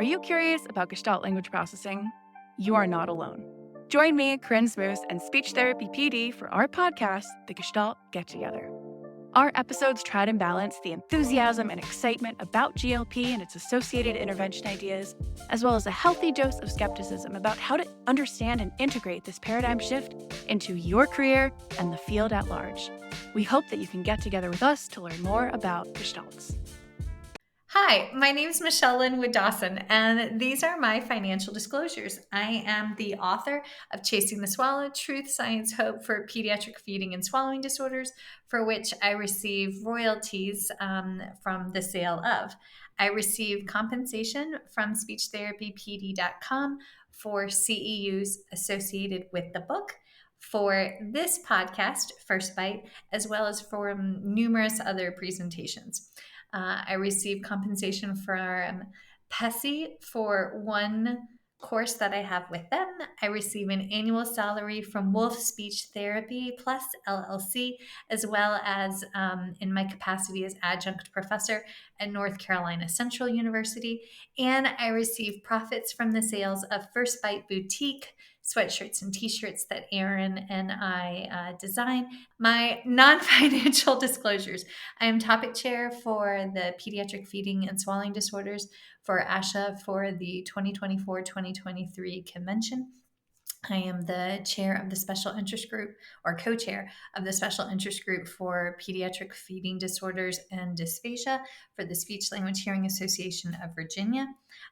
Are you curious about Gestalt language processing? You are not alone. Join me, Corinne Smoose, and speech therapy PD for our podcast, The Gestalt Get Together. Our episodes try to balance the enthusiasm and excitement about GLP and its associated intervention ideas, as well as a healthy dose of skepticism about how to understand and integrate this paradigm shift into your career and the field at large. We hope that you can get together with us to learn more about Gestalts. Hi, my name is Michelle Linwood Dawson, and these are my financial disclosures. I am the author of Chasing the Swallow, Truth, Science, Hope for Pediatric Feeding and Swallowing Disorders, for which I receive royalties from the sale of. I receive compensation from speechtherapypd.com for CEUs associated with the book, for this podcast, First Bite, as well as for numerous other presentations. I received compensation from PESI for one course that I have with them. I receive an annual salary from Wolf Speech Therapy Plus LLC, as well as in my capacity as adjunct professor at North Carolina Central University. And I receive profits from the sales of First Bite Boutique sweatshirts and t-shirts that Erin and I design. My non-financial disclosures. I am topic chair for the Pediatric Feeding and Swallowing Disorders for ASHA for the 2024-2023 convention. I am the chair of the special interest group, or co-chair of the special interest group for pediatric feeding disorders and dysphagia for the Speech Language Hearing Association of Virginia.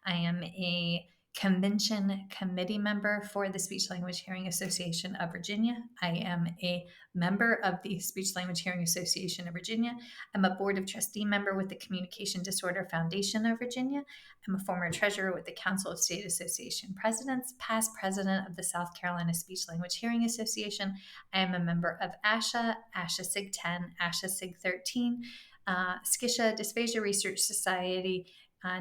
I am a convention committee member for the Speech Language Hearing Association of Virginia. I am a member of the Speech Language Hearing Association of Virginia. I'm a board of trustee member with the Communication Disorder Foundation of Virginia. I'm a former treasurer with the Council of State Association Presidents, past president of the South Carolina Speech Language Hearing Association. I am a member of ASHA, ASHA SIG 10, ASHA SIG 13, SCISHA, Dysphagia Research Society,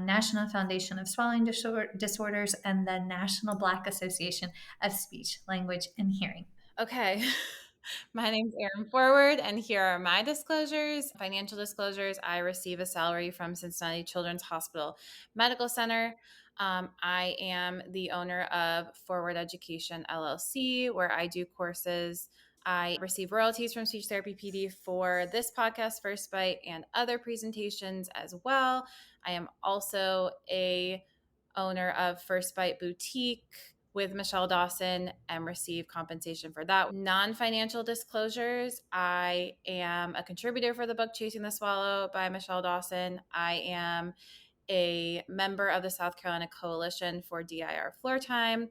National Foundation of Swallowing Disorders, and the National Black Association of Speech, Language, and Hearing. Okay. My name's Erin Forward, and here are my disclosures. Financial disclosures. I receive a salary from Cincinnati Children's Hospital Medical Center. I am the owner of Forward Education LLC, where I do courses. I receive royalties from Speech Therapy PD for this podcast, First Bite, and other presentations as well. I am also a owner of First Bite Boutique with Michelle Dawson and receive compensation for that. Non-financial disclosures. I am a contributor for the book Chasing the Swallow by Michelle Dawson. I am a member of the South Carolina Coalition for DIR Floor Time.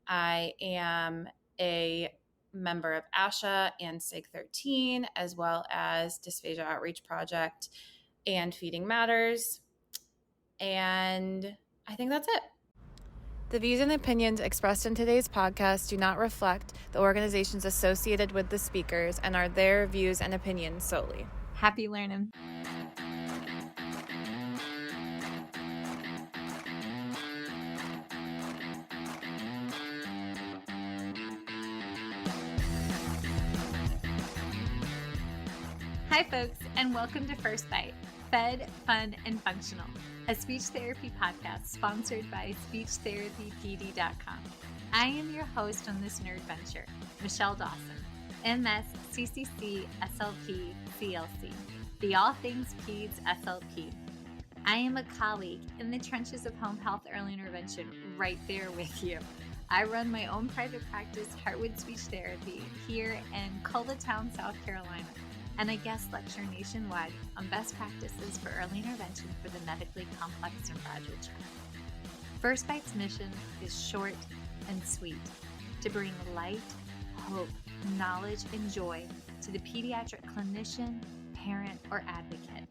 I am a member of ASHA and SIG 13, as well as Dysphagia Outreach Project and Feeding Matters. And I think that's it. The views and opinions expressed in today's podcast do not reflect the organizations associated with the speakers and are their views and opinions solely. Happy learning. Hi, folks, and welcome to First Bite, Fed, Fun, and Functional, a speech therapy podcast sponsored by SpeechTherapyPD.com. I am your host on this nerd venture, Michelle Dawson, MS, CCC-SLP, CLC, the All Things Peds SLP. I am a colleague in the trenches of home health early intervention right there with you. I run my own private practice, Heartwood Speech Therapy, here in Coletown, South Carolina, and I guest lecture nationwide on best practices for early intervention for the medically complex and fragile child. First Bite's mission is short and sweet, to bring light, hope, knowledge, and joy to the pediatric clinician, parent, or advocate.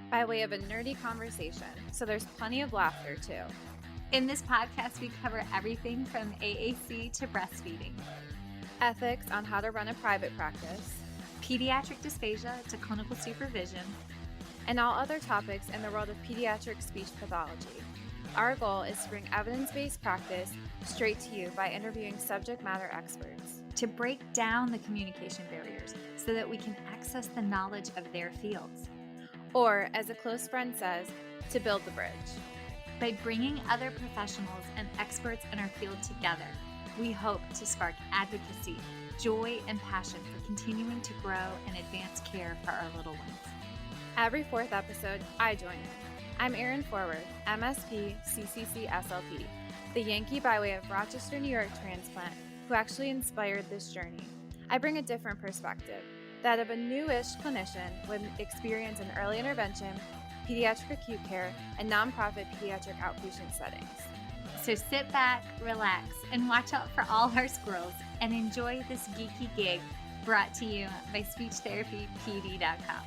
By way of a nerdy conversation, so there's plenty of laughter too. In this podcast, we cover everything from AAC to breastfeeding, ethics on how to run a private practice, pediatric dysphagia to clinical supervision, and all other topics in the world of pediatric speech pathology. Our goal is to bring evidence-based practice straight to you by interviewing subject matter experts. To break down the communication barriers so that we can access the knowledge of their fields. Or, as a close friend says, to build the bridge. By bringing other professionals and experts in our field together, we hope to spark advocacy, joy, and passion for continuing to grow and advance care for our little ones. Every fourth episode, I join in. I'm Erin Forward, MSP, CCC-SLP, the Yankee by way of Rochester, New York transplant who actually inspired this journey. I bring a different perspective, that of a newish clinician with experience in early intervention, pediatric acute care, and nonprofit pediatric outpatient settings. So sit back, relax, and watch out for all our squirrels and enjoy this geeky gig brought to you by SpeechTherapyPD.com.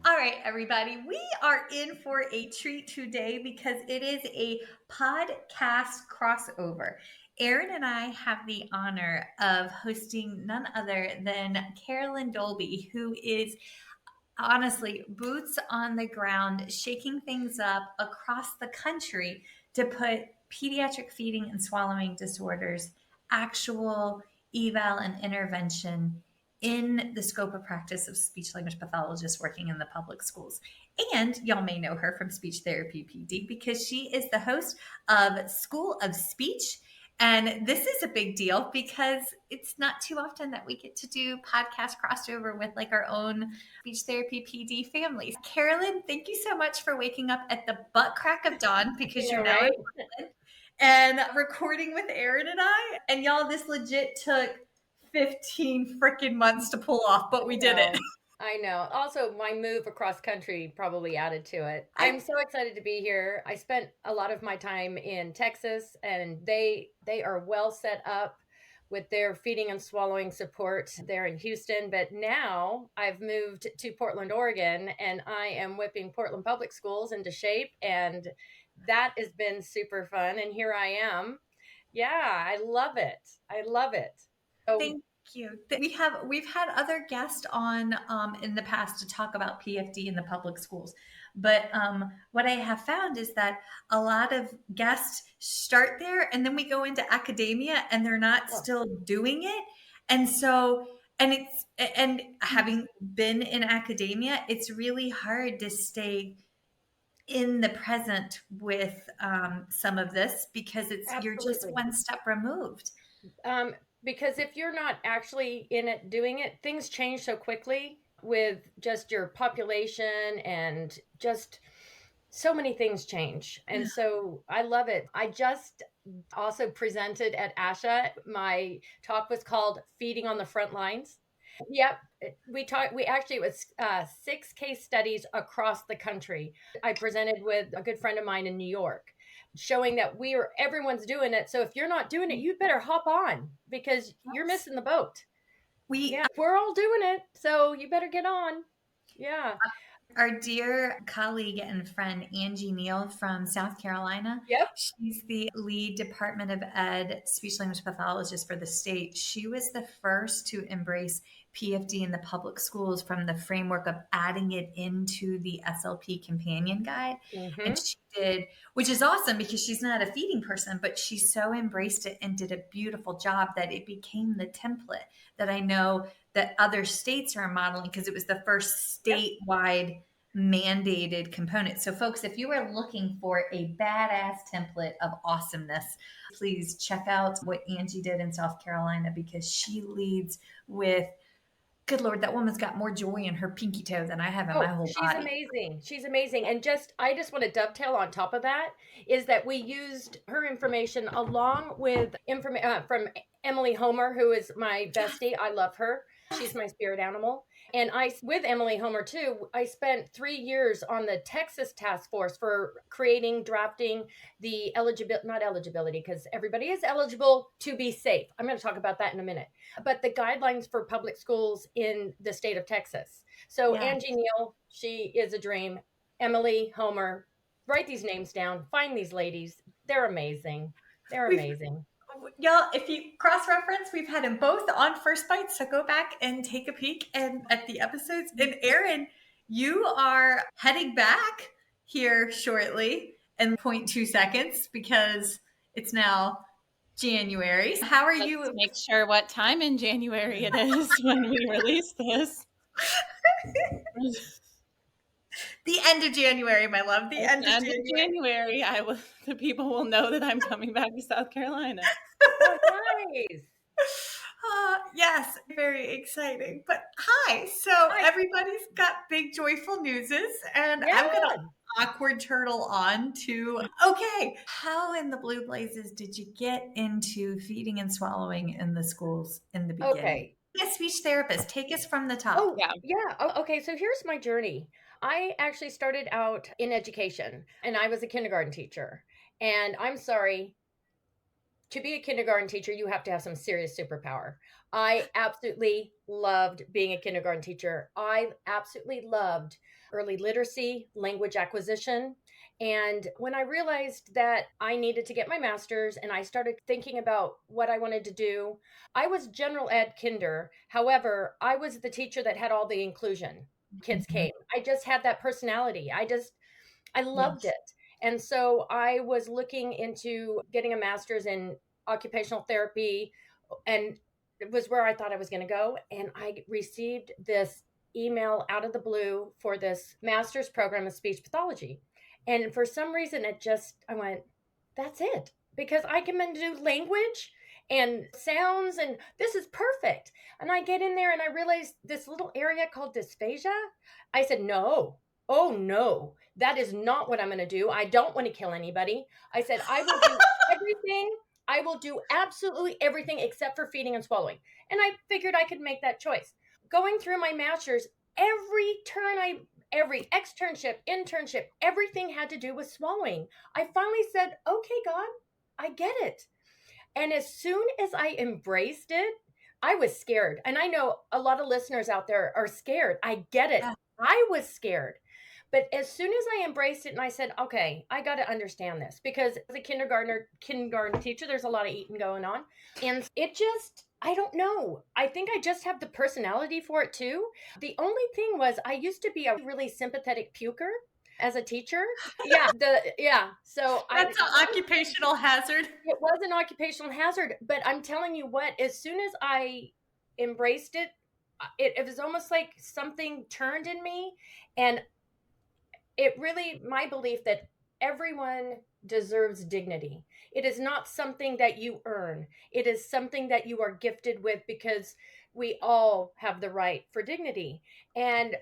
All right, everybody, we are in for a treat today because it is a podcast crossover. Erin and I have the honor of hosting none other than Carolyn Dolby, who is honestly boots on the ground, shaking things up across the country to put pediatric feeding and swallowing disorders, actual eval and intervention in the scope of practice of speech language pathologists working in the public schools. And y'all may know her from Speech Therapy PD because she is the host of School of Speech. And this is a big deal because it's not too often that we get to do podcast crossover with like our own Speech Therapy PD families. Carolyn, thank you so much for waking up at the butt crack of dawn because you're now in Portland and recording with Erin and I. And y'all, this legit took 15 freaking months to pull off, but we did it. I know. Also, my move across country probably added to it. I'm so excited to be here. I spent a lot of my time in Texas, and they are well set up with their feeding and swallowing support there in Houston. But now I've moved to Portland, Oregon, and I am whipping Portland Public Schools into shape, and that has been super fun. And here I am. Yeah, I love it. I love it. So, Thank you. We've had other guests on in the past to talk about PFD in the public schools, but what I have found is that a lot of guests start there and then we go into academia and they're not still doing it, and having been in academia, it's really hard to stay in the present with some of this because you're just one step removed. Because if you're not actually in it doing it, things change so quickly with just your population and just so many things change. And so I love it. I just also presented at ASHA. My talk was called Feeding on the Front Lines. Yep. It was 6 case studies across the country. I presented with a good friend of mine in New York, showing that everyone's doing it. So if you're not doing it, you better hop on because you're missing the boat. We're all doing it. So you better get on. Yeah. Our dear colleague and friend, Angie Neal from South Carolina. Yep. She's the lead Department of Ed speech language pathologist for the state. She was the first to embrace PFD in the public schools from the framework of adding it into the SLP companion guide. Mm-hmm. And she did, which is awesome because she's not a feeding person, but she so embraced it and did a beautiful job that it became the template that I know that other states are modeling because it was the first statewide mandated component. So folks, if you are looking for a badass template of awesomeness, please check out what Angie did in South Carolina because she leads with, good Lord, that woman's got more joy in her pinky toe than I have in my whole body. She's amazing. She's amazing. And I just want to dovetail on top of that is that we used her information along with information from Emily Homer, who is my bestie. I love her. She's my spirit animal. And with Emily Homer too, I spent 3 years on the Texas task force for drafting the not eligibility, because everybody is eligible to be safe. I'm going to talk about that in a minute. But the guidelines for public schools in the state of Texas. So Angie Neal, she is a dream. Emily Homer, write these names down. Find these ladies. They're amazing. Y'all, if you cross-reference, we've had them both on First Bites, so go back and take a peek at the episodes. And Erin, you are heading back here shortly in 0.2 seconds because it's now January. How are Let's you? make sure what time in January it is when we release this. The end of January, my love. The end of January. The people will know that I'm coming back to South Carolina. Oh, nice. Yes, very exciting. But hi. So everybody's got big joyful newses, and I'm going to awkward turtle on to, okay, how in the blue blazes did you get into feeding and swallowing in the schools in the beginning? Okay. Be a speech therapist. Take us from the top. Oh, yeah. Okay, so here's my journey. I actually started out in education, and I was a kindergarten teacher. And I'm sorry, to be a kindergarten teacher, you have to have some serious superpower. I absolutely loved being a kindergarten teacher. I absolutely loved early literacy, language acquisition. And when I realized that I needed to get my master's and I started thinking about what I wanted to do, I was general ed kinder. However, I was the teacher that had all the inclusion. Kids came. I just had that personality. I loved it. And so I was looking into getting a master's in occupational therapy, and it was where I thought I was going to go. And I received this email out of the blue for this master's program in speech pathology. And for some reason, I went, that's it. Because I can do language and sounds, and this is perfect. And I get in there and I realized this little area called dysphagia. I said, no. Oh, no, that is not what I'm going to do. I don't want to kill anybody. I said, I will do everything. I will do absolutely everything except for feeding and swallowing. And I figured I could make that choice. Going through my master's, every externship, internship, everything had to do with swallowing. I finally said, okay, God, I get it. And as soon as I embraced it, I was scared. And I know a lot of listeners out there are scared. I get it. I was scared. But as soon as I embraced it and I said, okay, I got to understand this, because as a kindergarten teacher, there's a lot of eating going on. And it just, I don't know. I think I just have the personality for it too. The only thing was I used to be a really sympathetic puker as a teacher. So that's an occupational hazard. It was an occupational hazard, but I'm telling you what, as soon as I embraced it, it was almost like something turned in me. And it really, my belief that everyone deserves dignity. It is not something that you earn. It is something that you are gifted with, because we all have the right for dignity. And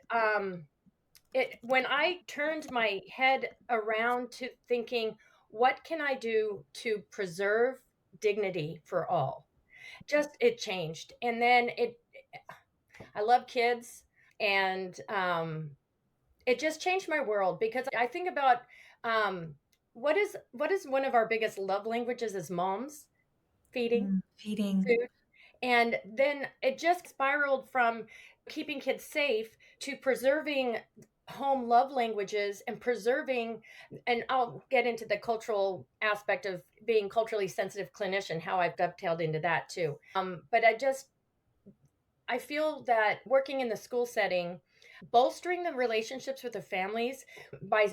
when I turned my head around to thinking, what can I do to preserve dignity for all? It changed. And then I love kids, and it just changed my world, because I think about what is one of our biggest love languages as moms? Feeding. Food. And then it just spiraled from keeping kids safe to preserving home love languages and preserving, and I'll get into the cultural aspect of being culturally sensitive clinician, how I've dovetailed into that too. But I feel that working in the school setting, bolstering the relationships with the families by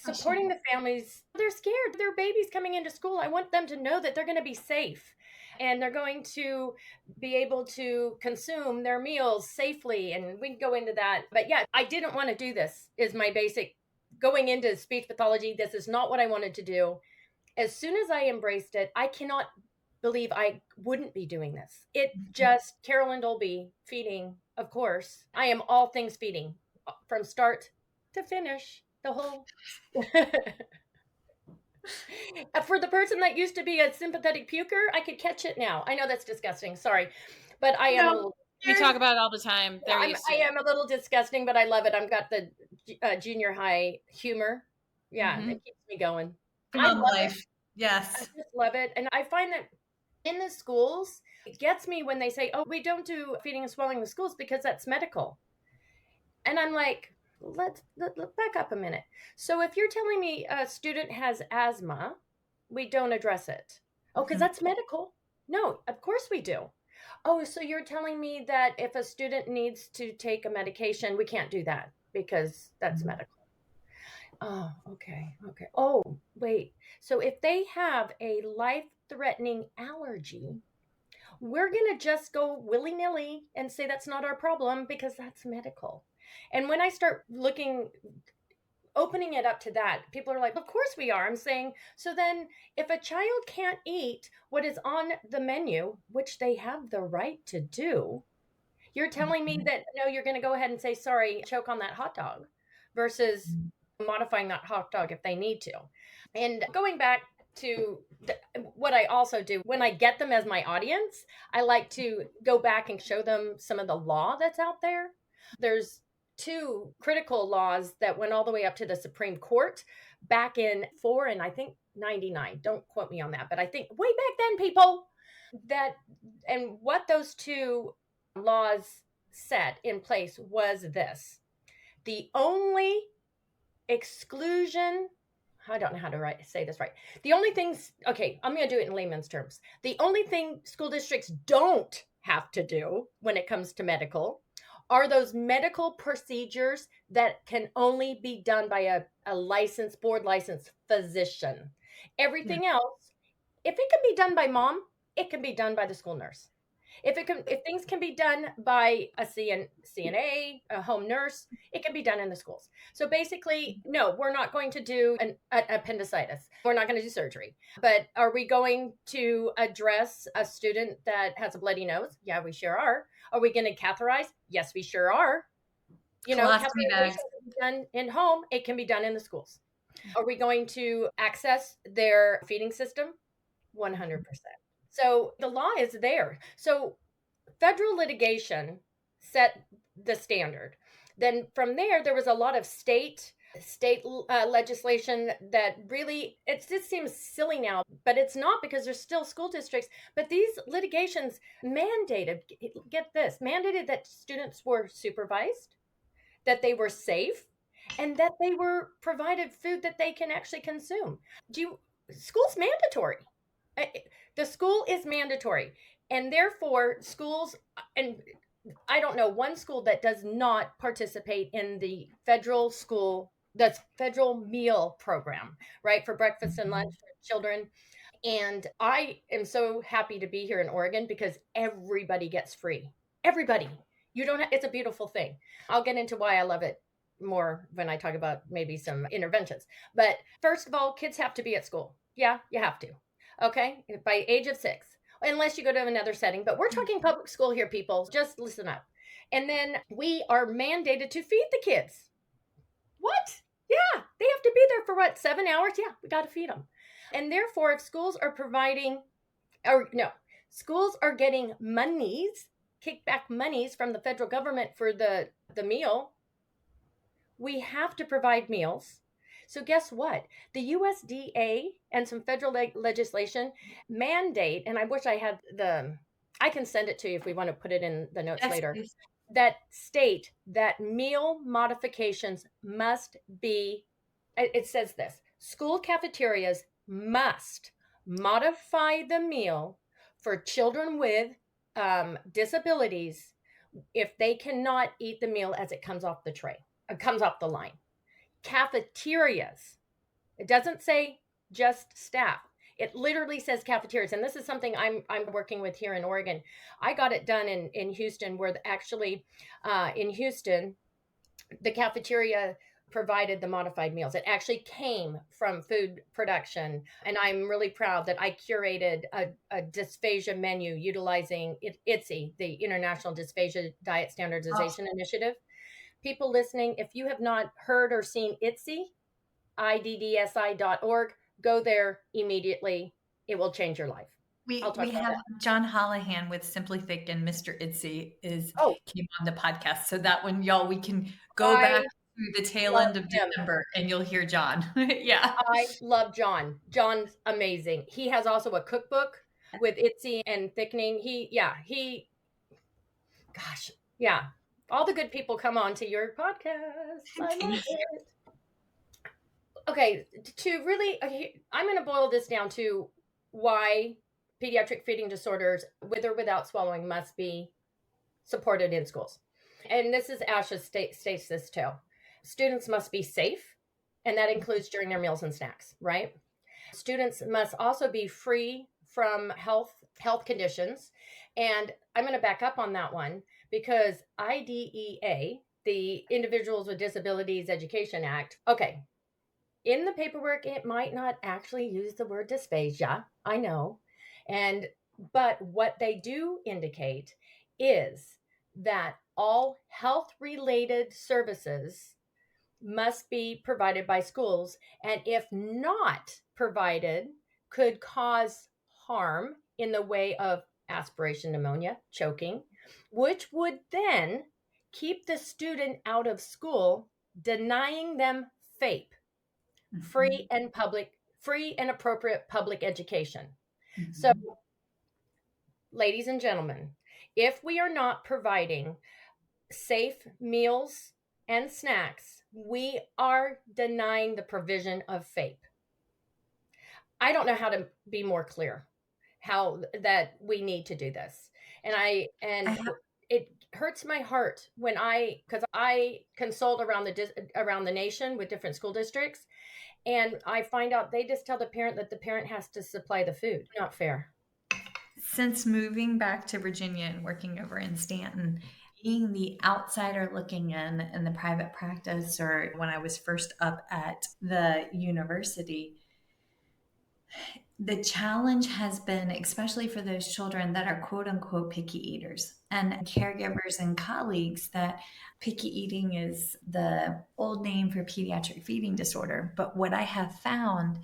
supporting the families. They're scared. Their babies coming into school. I want them to know that they're going to be safe, and they're going to be able to consume their meals safely. And we can go into that. But yeah, I didn't want to do this, is my basic going into speech pathology. This is not what I wanted to do. As soon as I embraced it, I cannot believe I wouldn't be doing this. It just, Carolyn Dolby, feeding, of course. I am all things feeding from start to finish, the whole. For the person that used to be a sympathetic puker, I could catch it now. I know that's disgusting. Sorry. But I am a little. We talk about it all the time. I am a little disgusting, but I love it. I've got the junior high humor. Yeah, it keeps me going. I love life. Yes. I just love it. And I find that in the schools, it gets me when they say, oh, we don't do feeding and swallowing in the schools because that's medical. And I'm like, let's back up a minute. So if you're telling me a student has asthma, we don't address it. Oh, because that's medical. No, of course we do. Oh, so you're telling me that if a student needs to take a medication, we can't do that because that's medical. Oh, okay. Okay. Oh, wait. So if they have a life-threatening allergy, we're going to just go willy-nilly and say that's not our problem because that's medical. And when I start opening it up to that, people are like, of course we are. I'm saying, so then if a child can't eat what is on the menu, which they have the right to do, you're telling me that no, you're going to go ahead and say, sorry, choke on that hot dog versus modifying that hot dog if they need to. And going back to what I also do when I get them as my audience, I like to go back and show them some of the law that's out there. There's two critical laws that went all the way up to the Supreme Court back in and I think 99. Don't quote me on that, but I think way back then, people, that and what those two laws set in place was this: the only exclusion, I don't know how to say this right. The only things, okay, I'm going to do it in layman's terms. The only thing school districts don't have to do when it comes to medical are those medical procedures that can only be done by a licensed, board licensed physician. Everything else, if it can be done by mom, it can be done by the school nurse. If things can be done by a CNA, a home nurse, it can be done in the schools. So basically, no, we're not going to do an appendicitis. We're not going to do surgery. But are we going to address a student that has a bloody nose? Yeah, we sure are. Are we going to catheterize? Yes, we sure are. You know, catheterization can be done in home. It can be done in the schools. Are we going to access their feeding system? 100%. So the law is there. So federal litigation set the standard. Then from there was a lot of state legislation that really, it just seems silly now, but it's not, because there's still school districts. But these litigations mandated, get this, mandated that students were supervised, that they were safe, and that they were provided food that they can actually consume. School's mandatory. The school is mandatory, and therefore schools, and I don't know one school that does not participate in the federal meal program, right? For breakfast and lunch for children. And I am so happy to be here in Oregon because everybody gets free. Everybody. It's a beautiful thing. I'll get into why I love it more when I talk about maybe some interventions. But first of all, kids have to be at school. Yeah, you have to. Okay, by age of 6, unless you go to another setting. But we're talking public school here, people. Just listen up. And then we are mandated to feed the kids. What? Yeah, they have to be there for 7 hours? Yeah, we got to feed them. And therefore, if schools are schools are getting kickback monies from the federal government for the meal, we have to provide meals. So guess what? The USDA and some federal legislation mandate, and I wish I had I can send it to you if we want to put it in the notes later, please. That state that meal modifications must be, it says this: school cafeterias must modify the meal for children with disabilities if they cannot eat the meal as it comes off the tray, comes off the line. Cafeterias. It doesn't say just staff. It literally says cafeterias. And this is something I'm working with here in Oregon. I got it done in Houston, where actually in Houston, the cafeteria provided the modified meals. It actually came from food production. And I'm really proud that I curated a dysphagia menu utilizing ITSE, the International Dysphagia Diet Standardization Initiative. People listening, if you have not heard or seen ITSE, iddsi.org, go there immediately. It will change your life. We have John Holohan with Simply Thick, and Mr. ITSE came on the podcast. So that one, y'all, we can go back to the tail end of December and you'll hear John. Yeah. I love John. John's amazing. He has also a cookbook with ITSE and thickening. All the good people come on to your podcast. I love it. Okay, I'm going to boil this down to why pediatric feeding disorders, with or without swallowing, must be supported in schools. And this is ASHA states this too. Students must be safe And that includes during their meals and snacks, right? Students must also be free from health conditions. And I'm going to back up on that one because IDEA, the Individuals with Disabilities Education Act, okay, in the paperwork, it might not actually use the word dysphagia. I know. But what they do indicate is that all health related services must be provided by schools, and if not provided, could cause harm in the way of aspiration pneumonia, choking, which would then keep the student out of school, denying them FAPE, free and appropriate public education. Mm-hmm. So, ladies and gentlemen, if we are not providing safe meals and snacks, we are denying the provision of FAPE. I don't know how to be more clear how that we need to do this. It hurts my heart when because I consult around the nation with different school districts, and I find out they just tell the parent that the parent has to supply the food. Not fair. Since moving back to Virginia and working over in Stanton, being the outsider looking in the private practice, or when I was first up at the university, the challenge has been, especially for those children that are quote unquote picky eaters and caregivers and colleagues, that picky eating is the old name for pediatric feeding disorder. But what I have found,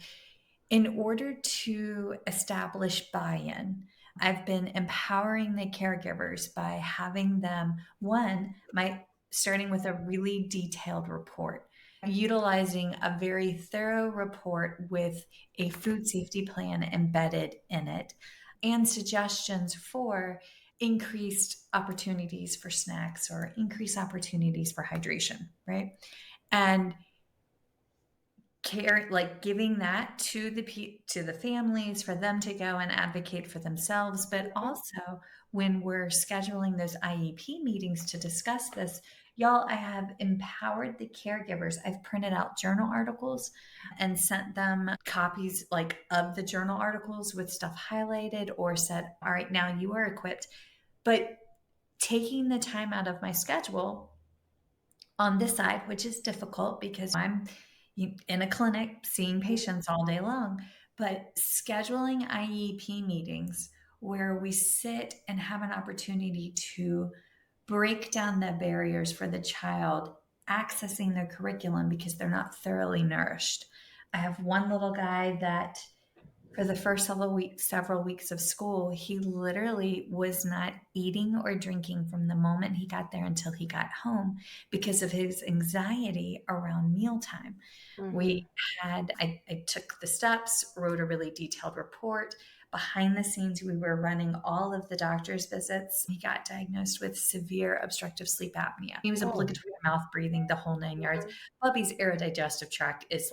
in order to establish buy-in, I've been empowering the caregivers by having them, starting with a really detailed report, utilizing a very thorough report with a food safety plan embedded in it, and suggestions for increased opportunities for snacks or increased opportunities for hydration, right? And giving that to the families for them to go and advocate for themselves. But also, when we're scheduling those IEP meetings to discuss this, y'all, I have empowered the caregivers. I've printed out journal articles and sent them copies of the journal articles with stuff highlighted, or said, all right, now you are equipped. But taking the time out of my schedule on this side, which is difficult because I'm in a clinic seeing patients all day long, but scheduling IEP meetings where we sit and have an opportunity to break down the barriers for the child accessing their curriculum because they're not thoroughly nourished. I have one little guy that for the first several weeks of school, he literally was not eating or drinking from the moment he got there until he got home because of his anxiety around mealtime. Mm-hmm. I took the steps, wrote a really detailed report. Behind the scenes, we were running all of the doctor's visits. He got diagnosed with severe obstructive sleep apnea. He was obligatory mouth breathing, the whole 9 yards. Puppy's aerodigestive tract is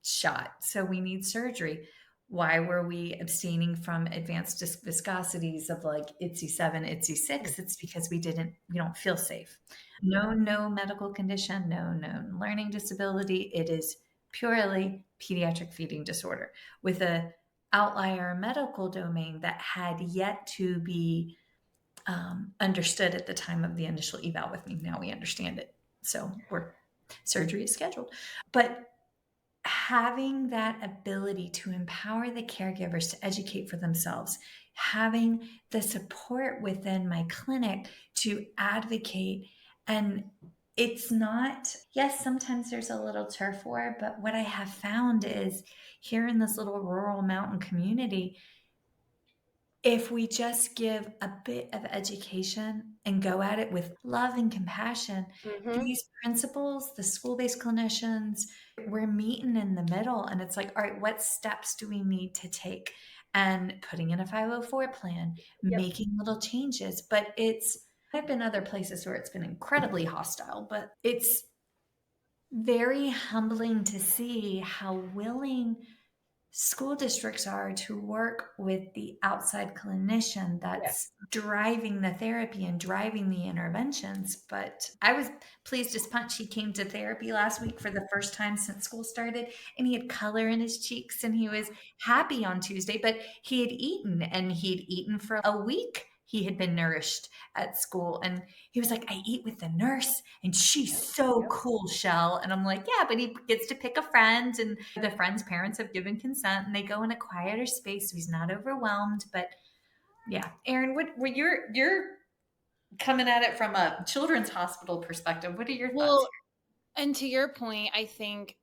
shot. So we need surgery. Why were we abstaining from advanced viscosities of ITSE 7, ITSE 6? It's because we don't feel safe. No medical condition, no known learning disability. It is purely pediatric feeding disorder with a outlier medical domain that had yet to be understood at the time of the initial eval with me. Now we understand it. So surgery is scheduled. But having that ability to empower the caregivers to educate for themselves, having the support within my clinic to advocate. And it's not, yes, sometimes there's a little turf war, but what I have found is here in this little rural mountain community, if we just give a bit of education and go at it with love and compassion, these principals, the school-based clinicians, we're meeting in the middle. And it's all right, what steps do we need to take? And putting in a 504 plan, making little changes. But I've been other places where it's been incredibly hostile, but it's very humbling to see how willing school districts are to work with the outside clinician that's driving the therapy and driving the interventions. But I was pleased as punch. He came to therapy last week for the first time since school started, and he had color in his cheeks and he was happy on Tuesday, but he had eaten, and he'd eaten for a week. He had been nourished at school, and he was like, I eat with the nurse and she's so cool, Shell. And I'm like, yeah, but he gets to pick a friend, and the friend's parents have given consent and they go in a quieter space so he's not overwhelmed. But yeah, Erin, what were you're coming at it from a children's hospital perspective. What are your thoughts here? And to your point, I think,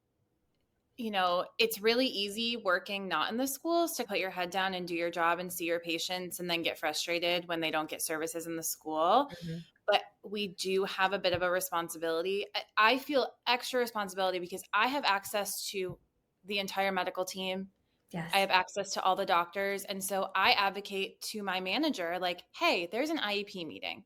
it's really easy working not in the schools to put your head down and do your job and see your patients and then get frustrated when they don't get services in the school. Mm-hmm. But we do have a bit of a responsibility. I feel extra responsibility because I have access to the entire medical team. Yes. I have access to all the doctors. And so I advocate to my manager, like, hey, there's an IEP meeting.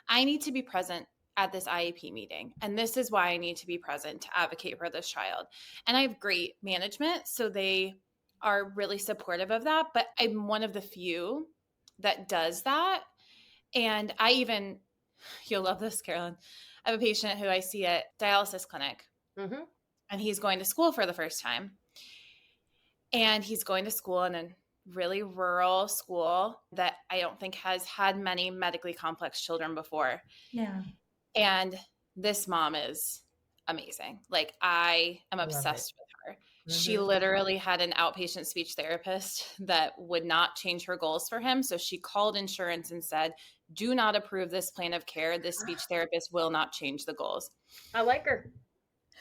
I need to be present at this IEP meeting. And this is why I need to be present to advocate for this child. And I have great management, so they are really supportive of that. But I'm one of the few that does that. And you'll love this, Carolyn. I have a patient who I see at dialysis clinic, mm-hmm. and he's going to school for the first time. And he's going to school in a really rural school that I don't think has had many medically complex children before. Yeah. And this mom is amazing. Like, I am obsessed with her. Mm-hmm. She literally had an outpatient speech therapist that would not change her goals for him. So she called insurance and said, do not approve this plan of care. This speech therapist will not change the goals. I like her.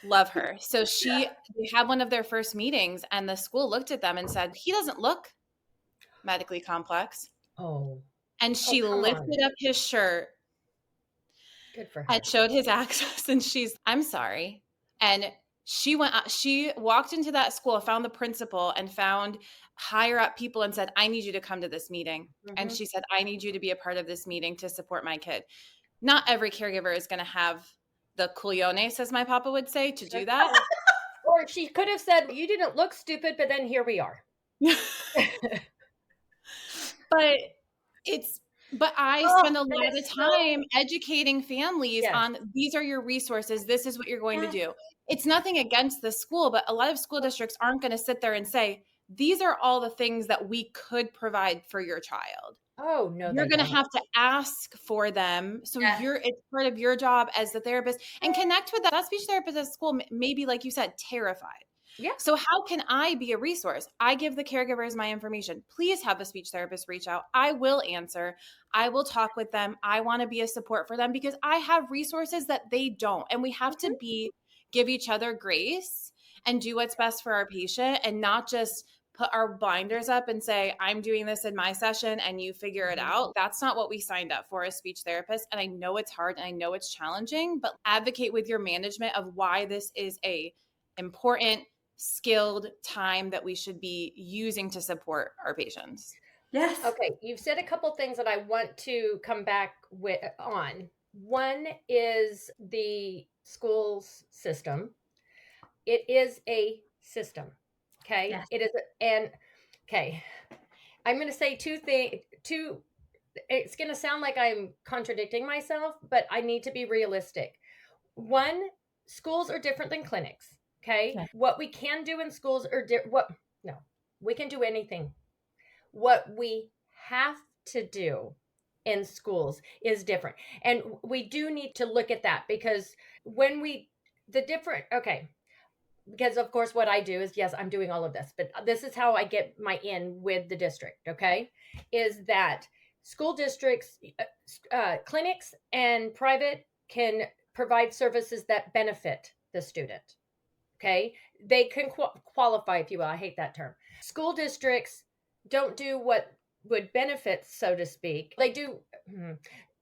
Love her. So they had one of their first meetings, and the school looked at them and said, he doesn't look medically complex. Oh. And she lifted up his shirt. Good for her. And showed his access, and I'm sorry. And she walked into that school, found the principal and found higher up people and said, I need you to come to this meeting. Mm-hmm. And she said, I need you to be a part of this meeting to support my kid. Not every caregiver is going to have the culiones, as my papa would say, to do that. Or she could have said, you didn't look stupid, but then here we are. But I spend a lot of time educating families on, these are your resources. This is what you're going to do. It's nothing against the school, but a lot of school districts aren't going to sit there and say, these are all the things that we could provide for your child. Oh, no. You're going to have to ask for them. So it's part of your job as the therapist, and connect with that speech therapist at school, maybe, like you said, terrified. Yeah. So how can I be a resource? I give the caregivers my information. Please have the speech therapist reach out. I will answer. I will talk with them. I want to be a support for them because I have resources that they don't. And we have to give each other grace and do what's best for our patient, and not just put our blinders up and say, I'm doing this in my session and you figure it out. That's not what we signed up for as speech therapists. And I know it's hard and I know it's challenging, but advocate with your management of why this is a important, skilled time that we should be using to support our patients. Yes. Okay. You've said a couple things that I want to come back on. One is the schools system. It is a system. Okay. Yes. It is. I'm going to say two things. It's going to sound like I'm contradicting myself, but I need to be realistic. One, schools are different than clinics. Okay. What we can do in schools we can do anything. What we have to do in schools is different. And we do need to look at that because because of course what I do is, yes, I'm doing all of this, but this is how I get my in with the district. Okay. Is that school districts, clinics and private can provide services that benefit the student. Okay. They can qualify, if you will. I hate that term. School districts don't do what would benefit, so to speak.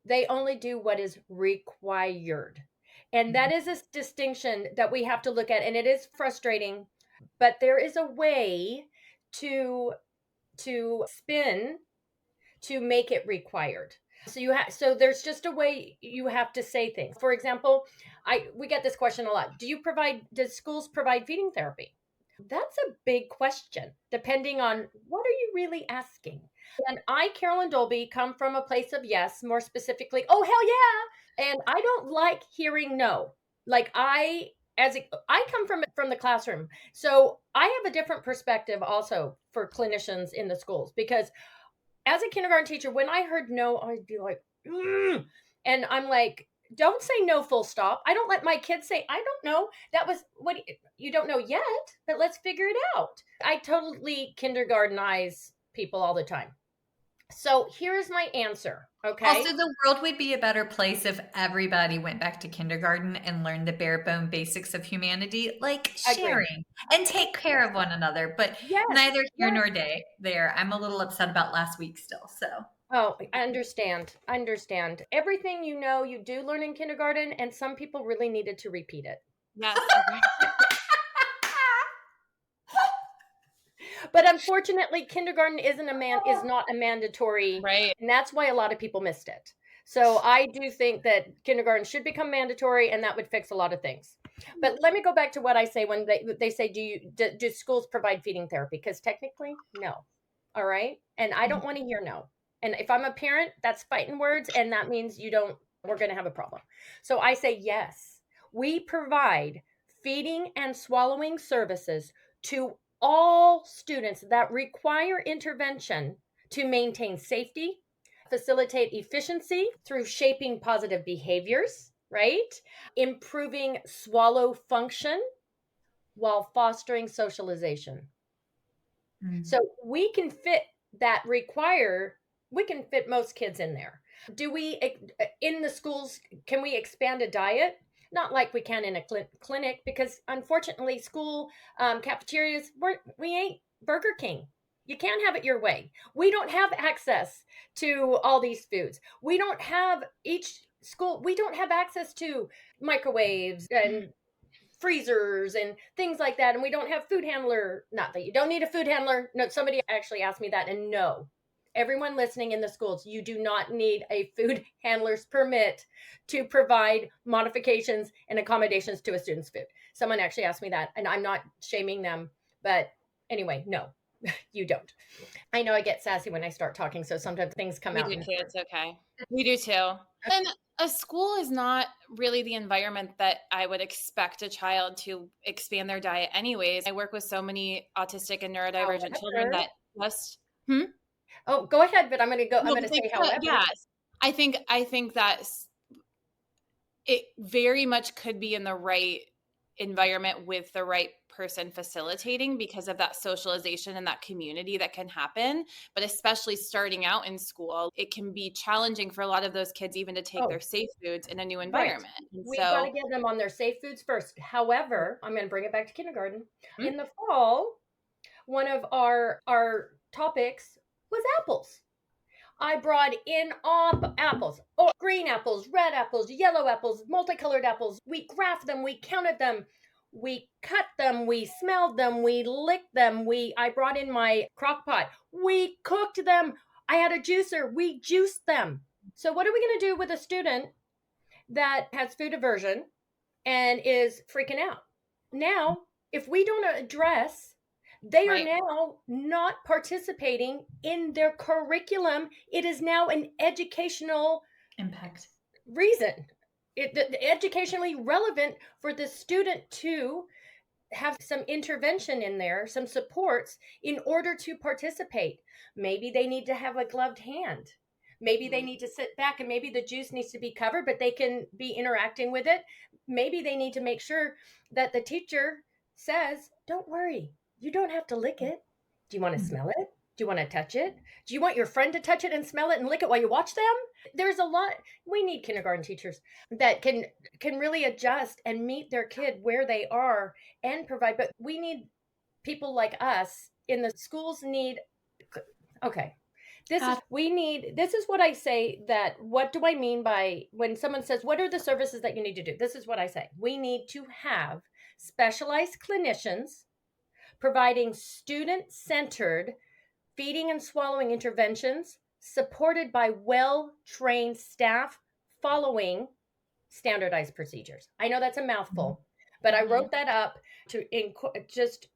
They only do what is required. And that is a distinction that we have to look at. And it is frustrating, but there is a way to spin to make it required. So there's just a way you have to say things. For example, we get this question a lot. Does schools provide feeding therapy? That's a big question, depending on what are you really asking. And I, Carolyn Dolby, come from a place of yes, more specifically, oh, hell yeah. And I don't like hearing no. Like I come from the classroom. So I have a different perspective also for clinicians in the schools, because as a kindergarten teacher, when I heard no, I'd be like, mm. And I'm like, don't say no full stop. I don't let my kids say, I don't know. That was what you don't know yet, but let's figure it out. I totally kindergartenize people all the time. So here's my answer. Okay. Also, the world would be a better place if everybody went back to kindergarten and learned the bare bone basics of humanity, like sharing and take care of one another. But yes, neither here nor there. I'm a little upset about last week still. So. Oh, I understand. Everything you do learn in kindergarten, and some people really needed to repeat it. Yes. But unfortunately, kindergarten is not a mandatory, right? And that's why a lot of people missed it. So I do think that kindergarten should become mandatory, and that would fix a lot of things. But let me go back to what I say when they say, do schools provide feeding therapy? Because technically, no. All right, and I don't want to hear no. And if I'm a parent, that's fighting words, and that means we're going to have a problem. So I say yes. We provide feeding and swallowing services to all students that require intervention to maintain safety, facilitate efficiency through shaping positive behaviors, right? Improving swallow function while fostering socialization. Mm-hmm. So we can fit most kids in there. Do we, in the schools, can we expand a diet? Not like we can in a clinic, because unfortunately school cafeterias, we ain't Burger King. You can't have it your way. We don't have access to all these foods. We don't have access to microwaves and freezers and things like that. And we don't have food handler. Not that you don't need a food handler. No, somebody actually asked me that, and no. Everyone listening in the schools, you do not need a food handler's permit to provide modifications and accommodations to a student's food. Someone actually asked me that, and I'm not shaming them. But anyway, no, you don't. I know I get sassy when I start talking, so sometimes things come out. We do too. It's okay. We do too. And a school is not really the environment that I would expect a child to expand their diet anyways. I work with so many autistic and neurodivergent children that just... Oh, go ahead, but I'm going to say however. Yes. I think that it very much could be in the right environment with the right person facilitating, because of that socialization and that community that can happen. But especially starting out in school, it can be challenging for a lot of those kids even to take their safe foods in a new environment. Right. We've got to get them on their safe foods first. However, I'm going to bring it back to kindergarten. Mm-hmm. In the fall, one of our topics was apples. I brought in apples, green apples, red apples, yellow apples, multicolored apples. We graphed them, we counted them, we cut them, we smelled them, we licked them. I brought in my crock pot. We cooked them. I had a juicer. We juiced them. So what are we going to do with a student that has food aversion and is freaking out? Now, if we don't address, they are now not participating in their curriculum. It is now an educational impact reason. Educationally relevant for the student to have some intervention in there, some supports in order to participate. Maybe they need to have a gloved hand. Maybe they need to sit back, and maybe the juice needs to be covered, but they can be interacting with it. Maybe they need to make sure that the teacher says, don't worry. You don't have to lick it. Do you want to smell it? Do you want to touch it? Do you want your friend to touch it and smell it and lick it while you watch them? There's a lot. We need kindergarten teachers that can really adjust and meet their kid where they are and provide. But we need people like us in the schools need. Okay. This is what I say, that what do I mean by when someone says, what are the services that you need to do? This is what I say. We need to have specialized clinicians providing student-centered feeding and swallowing interventions supported by well-trained staff following standardized procedures. I know that's a mouthful, but I wrote that up to just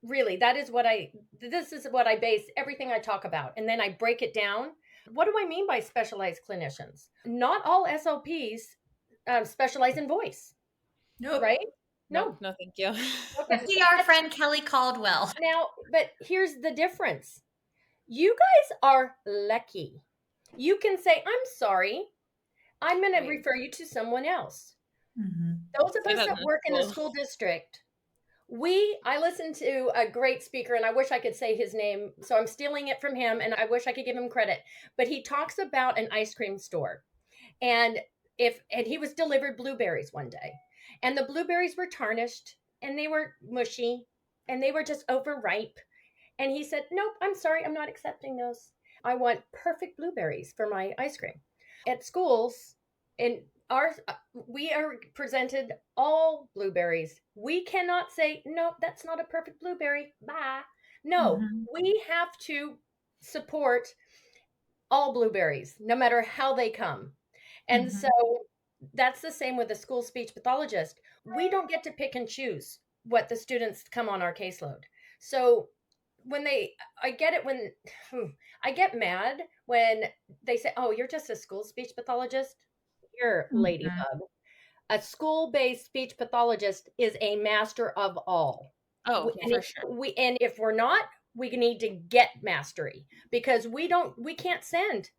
really, this is what I base everything I talk about. And then I break it down. What do I mean by specialized clinicians? Not all SLPs specialize in voice, Nope. right? Nope, No. no, thank you. Okay. See our friend Kelly Caldwell. Now, but here's the difference. You guys are lucky. You can say, I'm sorry. I'm going to refer you to someone else. Mm-hmm. Those of us that work in the school district, I listened to a great speaker, and I wish I could say his name, so I'm stealing it from him, and I wish I could give him credit. But he talks about an ice cream store, and he was delivered blueberries one day, and the blueberries were tarnished, and they were mushy, and they were just overripe. And he said, "Nope, I'm sorry, I'm not accepting those. I want perfect blueberries for my ice cream." At schools, in our we are presented all blueberries. We cannot say, "Nope, that's not a perfect blueberry. Bye." No, Mm-hmm. we have to support all blueberries, no matter how they come. And Mm-hmm. so that's the same with the school speech pathologist. We don't get to pick and choose what the students come on our caseload. So I get it when I get mad when they say, "Oh, you're just a school speech pathologist." Here, ladybug. A school-based speech pathologist is a master of all. Oh, And for sure. if we're not, we need to get mastery, because we can't send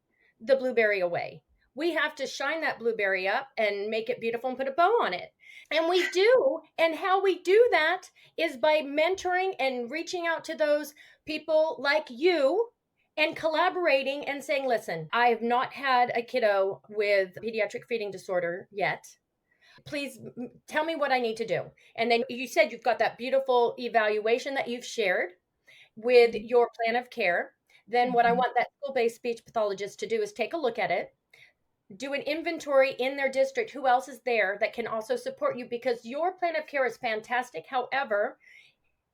the blueberry away. We have to shine that blueberry up and make it beautiful and put a bow on it. And we do. And how we do that is by mentoring and reaching out to those people like you and collaborating and saying, "Listen, I have not had a kiddo with pediatric feeding disorder yet. Please tell me what I need to do." And then you said you've got that beautiful evaluation that you've shared with your plan of care. Then what I want that school-based speech pathologist to do is take a look at it, do an inventory in their district, who else is there that can also support you, because your plan of care is fantastic. However,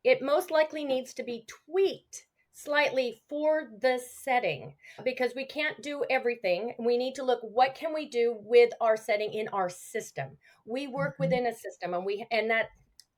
it most likely needs to be tweaked slightly for the setting, because we can't do everything. We need to look, what can we do with our setting in our system? We work within a system, and that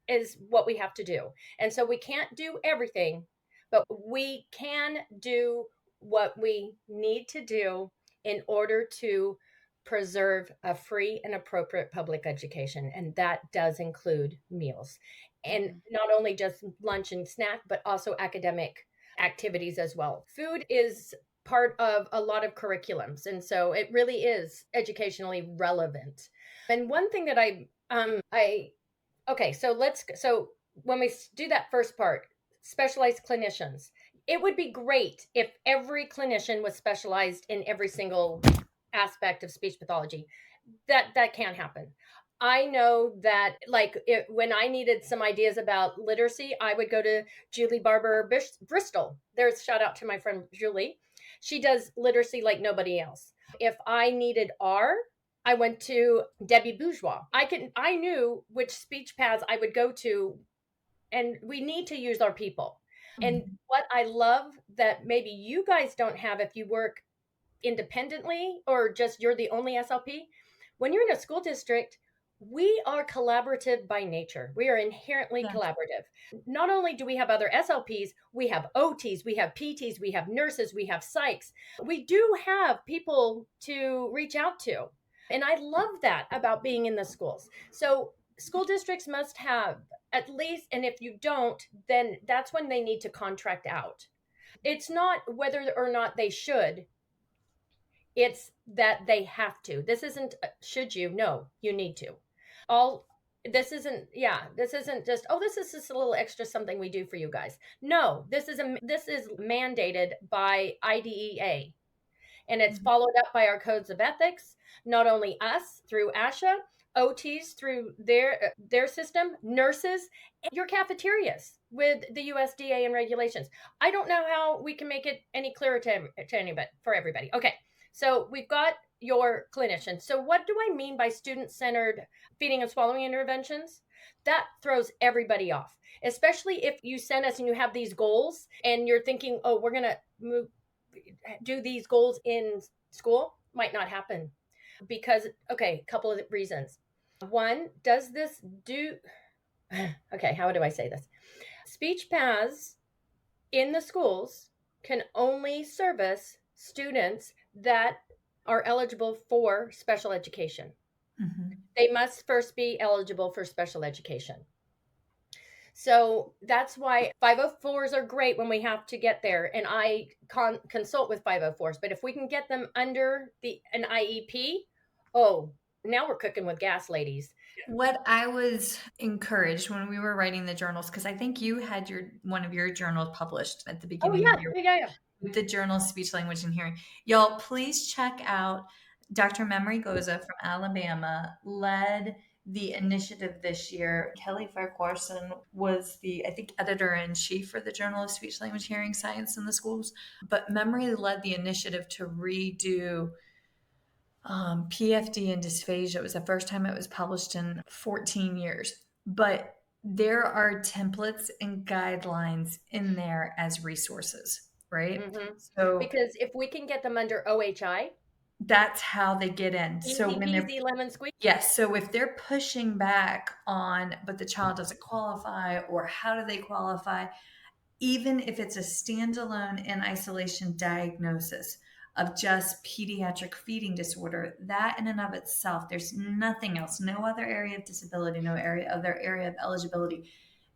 is what we have to do. And so we can't do everything, but we can do what we need to do in order to preserve a free and appropriate public education. And that does include meals, and not only just lunch and snack, but also academic activities as well. Food is part of a lot of curriculums, and so it really is educationally relevant. And one thing that okay, so when we do that first part, specialized clinicians, it would be great if every clinician was specialized in every single aspect of speech pathology. That can't happen. I know that, like, when I needed some ideas about literacy, I would go to Julie Barber Bristol. There's shout out to my friend Julie. She does literacy like nobody else. If I needed R, I went to Debbie Bourgeois. I knew which speech paths I would go to, and we need to use our people. And what I love that maybe you guys don't have if you work independently or just you're the only SLP, when you're in a school district, we are collaborative by nature. We are inherently collaborative. Not only do we have other SLPs, we have OTs, we have PTs, we have nurses, we have psychs. We do have people to reach out to. And I love that about being in the schools. So school districts must have at least, and if you don't, then that's when they need to contract out. It's not whether or not they should, it's that they have to. This isn't should you? No, you need to. This isn't just, "Oh, this is just a little extra something we do for you guys." No, this is mandated by IDEA, and it's followed up by our codes of ethics, not only us through ASHA, OTs through their system, nurses, and your cafeterias with the USDA and regulations. I don't know how we can make it any clearer to anybody, for everybody. Okay. So we've got your clinician. So what do I mean by student-centered feeding and swallowing interventions? That throws everybody off, especially if you send us and you have these goals and you're thinking, "Oh, we're going to do these goals in school." Might not happen because, okay, a couple of reasons. One, does this do, okay, how do I say this? speech paths in the schools can only service students that are eligible for special education. Mm-hmm. They must first be eligible for special education. So that's why 504s are great when we have to get there. And I consult with 504s. But if we can get them under an IEP, oh, now we're cooking with gas, ladies. What I was encouraged when we were writing the journals, because I think you had one of your journals published at the beginning of your with the Journal of Speech, Language, and Hearing. Y'all, please check out Dr. Memory Goza from Alabama led the initiative this year. Kelly Farquharson was the, I think, editor-in-chief for the Journal of Speech, Language, Hearing Science in the schools. But Memory led the initiative to redo PFD and dysphagia. It was the first time it was published in 14 years. But there are templates and guidelines in there as resources, right? Mm-hmm. So because if we can get them under OHI, that's how they get in. Easy So when peasy lemon squeeze. Yes. So if they're pushing back on, but the child doesn't qualify, or how do they qualify, even if it's a standalone in isolation diagnosis of just pediatric feeding disorder, that in and of itself, there's nothing else, no other area of disability, no other area of eligibility.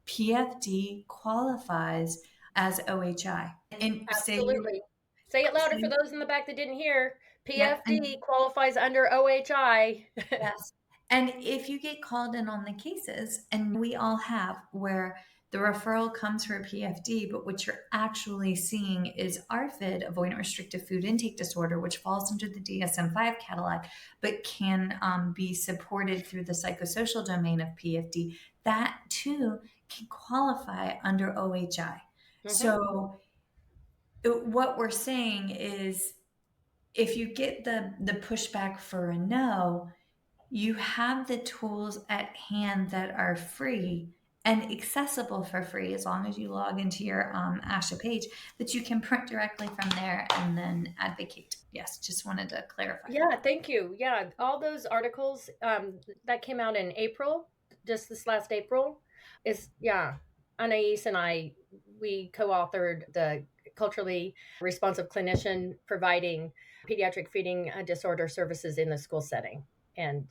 PFD qualifies as OHI. And Absolutely. Say it louder for those in the back that didn't hear. PFD and qualifies under OHI. yes. And if you get called in on the cases, and we all have, where the referral comes for a PFD, but what you're actually seeing is ARFID, avoidant restrictive food intake disorder, which falls under the DSM-5 catalog, but can be supported through the psychosocial domain of PFD. That too can qualify under OHI. Mm-hmm. So what we're saying is, if you get the pushback for a no, you have the tools at hand that are free and accessible for free, as long as you log into your ASHA page, that you can print directly from there and then advocate. Yes, just wanted to clarify. Yeah, thank you. Yeah, all those articles that came out in April, just this last April, is, Anais and I, we co-authored the Culturally Responsive Clinician Providing Pediatric Feeding Disorder Services in the School Setting. And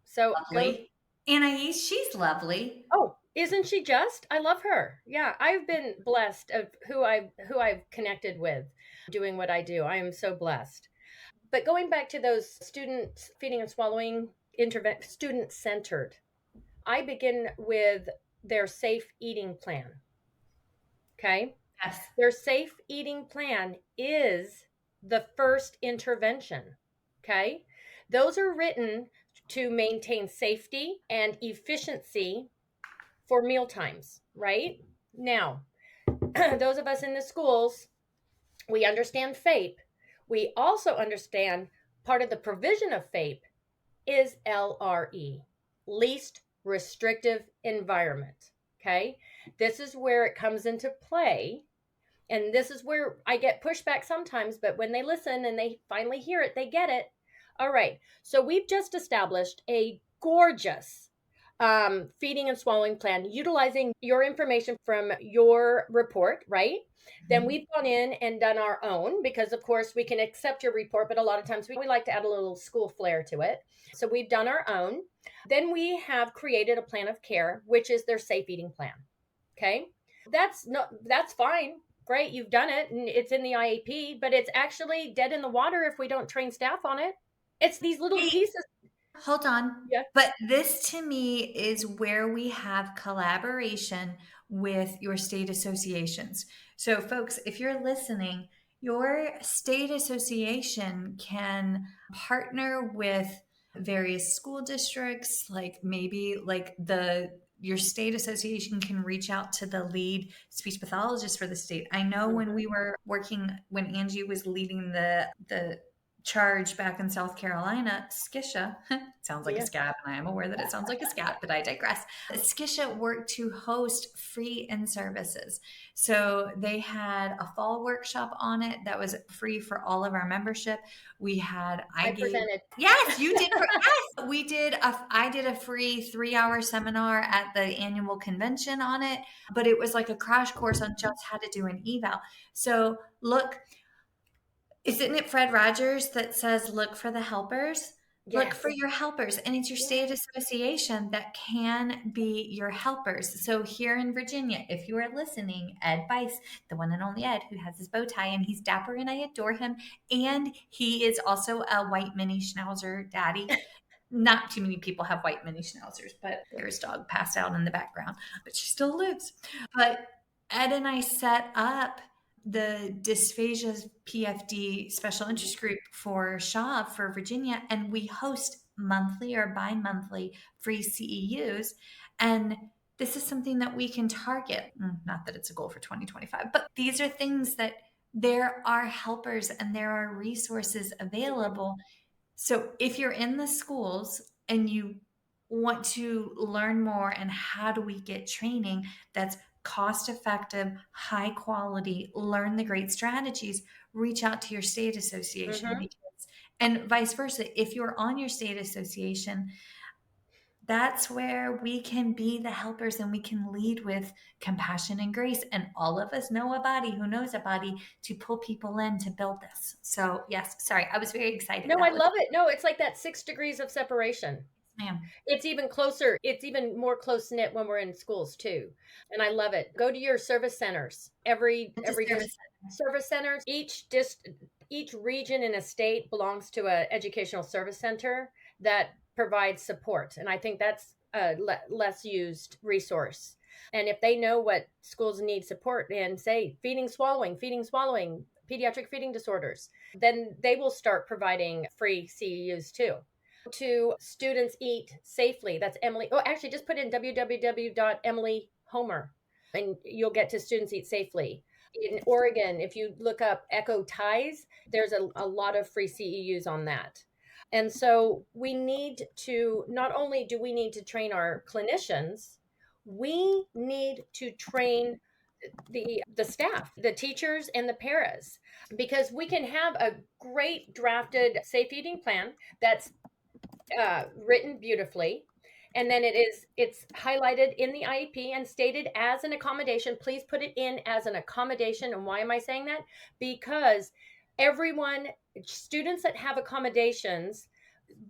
so lovely. Anais, she's lovely. Oh, isn't she just? I love her. Yeah, I've been blessed of who I've connected with doing what I do. I am so blessed. But going back to those students feeding and swallowing student-centered, I begin with their safe eating plan. Okay? Yes. Their safe eating plan is the first intervention. Okay? Those are written to maintain safety and efficiency for meal times, right? Now, those of us in the schools, we understand FAPE. We also understand part of the provision of FAPE is LRE, least restrictive environment, okay? This is where it comes into play. And this is where I get pushback sometimes, but when they listen and they finally hear it, they get it. All right. So we've just established a gorgeous feeding and swallowing plan, utilizing your information from your report, right? Mm-hmm. Then we've gone in and done our own, because of course we can accept your report, but a lot of times we like to add a little school flair to it. So we've done our own. Then we have created a plan of care, which is their safe eating plan. Okay. That's fine. Great. You've done it and it's in the IEP, but it's actually dead in the water if we don't train staff on it. It's these little pieces. Hold on. Yeah. But this to me is where we have collaboration with your state associations. So folks, if you're listening, your state association can partner with various school districts, like maybe like your state association can reach out to the lead speech pathologist for the state. I know when we were working, when Angie was leading the charge back in South Carolina, SCCC, sounds like a scat, and I am aware that it sounds like a scat, but I digress. SCCC worked to host free in-services. So they had a fall workshop on it that was free for all of our membership. We had, I presented. Yes, you did. Yes, we did. I did a free 3-hour seminar at the annual convention on it, but it was like a crash course on just how to do an eval. So look, isn't it Fred Rogers that says, look for the helpers? Yes. Look for your helpers. And it's your state association that can be your helpers. So here in Virginia, if you are listening, Ed Bice, the one and only Ed, who has his bow tie, and he's dapper and I adore him. And he is also a white mini schnauzer daddy. Not too many people have white mini schnauzers, but there's dog passed out in the background, but she still lives. But Ed and I set up the Dysphagia PFD special interest group for Shaw for Virginia, and we host monthly or bi-monthly free CEUs. And this is something that we can target. Not that it's a goal for 2025, but these are things that there are helpers and there are resources available. So if you're in the schools and you want to learn more and how do we get training that's cost effective, high quality, learn the great strategies, reach out to your state association. And vice versa. If you're on your state association, that's where we can be the helpers and we can lead with compassion and grace. And all of us know a body who knows a body to pull people in to build this. So yes, sorry, I was very excited. No, I love it. No, it's like that 6 degrees of separation. Ma'am. It's even closer. It's even more close knit when we're in schools too. And I love it. Go to your service centers. Every service centers, each region in a state belongs to an educational service center that provides support. And I think that's a less used resource. And if they know what schools need support in, say feeding, swallowing, pediatric feeding disorders, then they will start providing free CEUs too. To students eat safely. That's Emily. Oh, actually, just put in www.emilyhomer and you'll get to students eat safely. In Oregon, if you look up Echo Ties, there's a lot of free CEUs on that. And so we need to, not only do we need to train our clinicians, we need to train the staff, the teachers and the paras, because we can have a great drafted safe eating plan that's written beautifully, and then it's highlighted in the IEP and stated as an accommodation. Please put it in as an accommodation. And why am I saying that? Because students that have accommodations,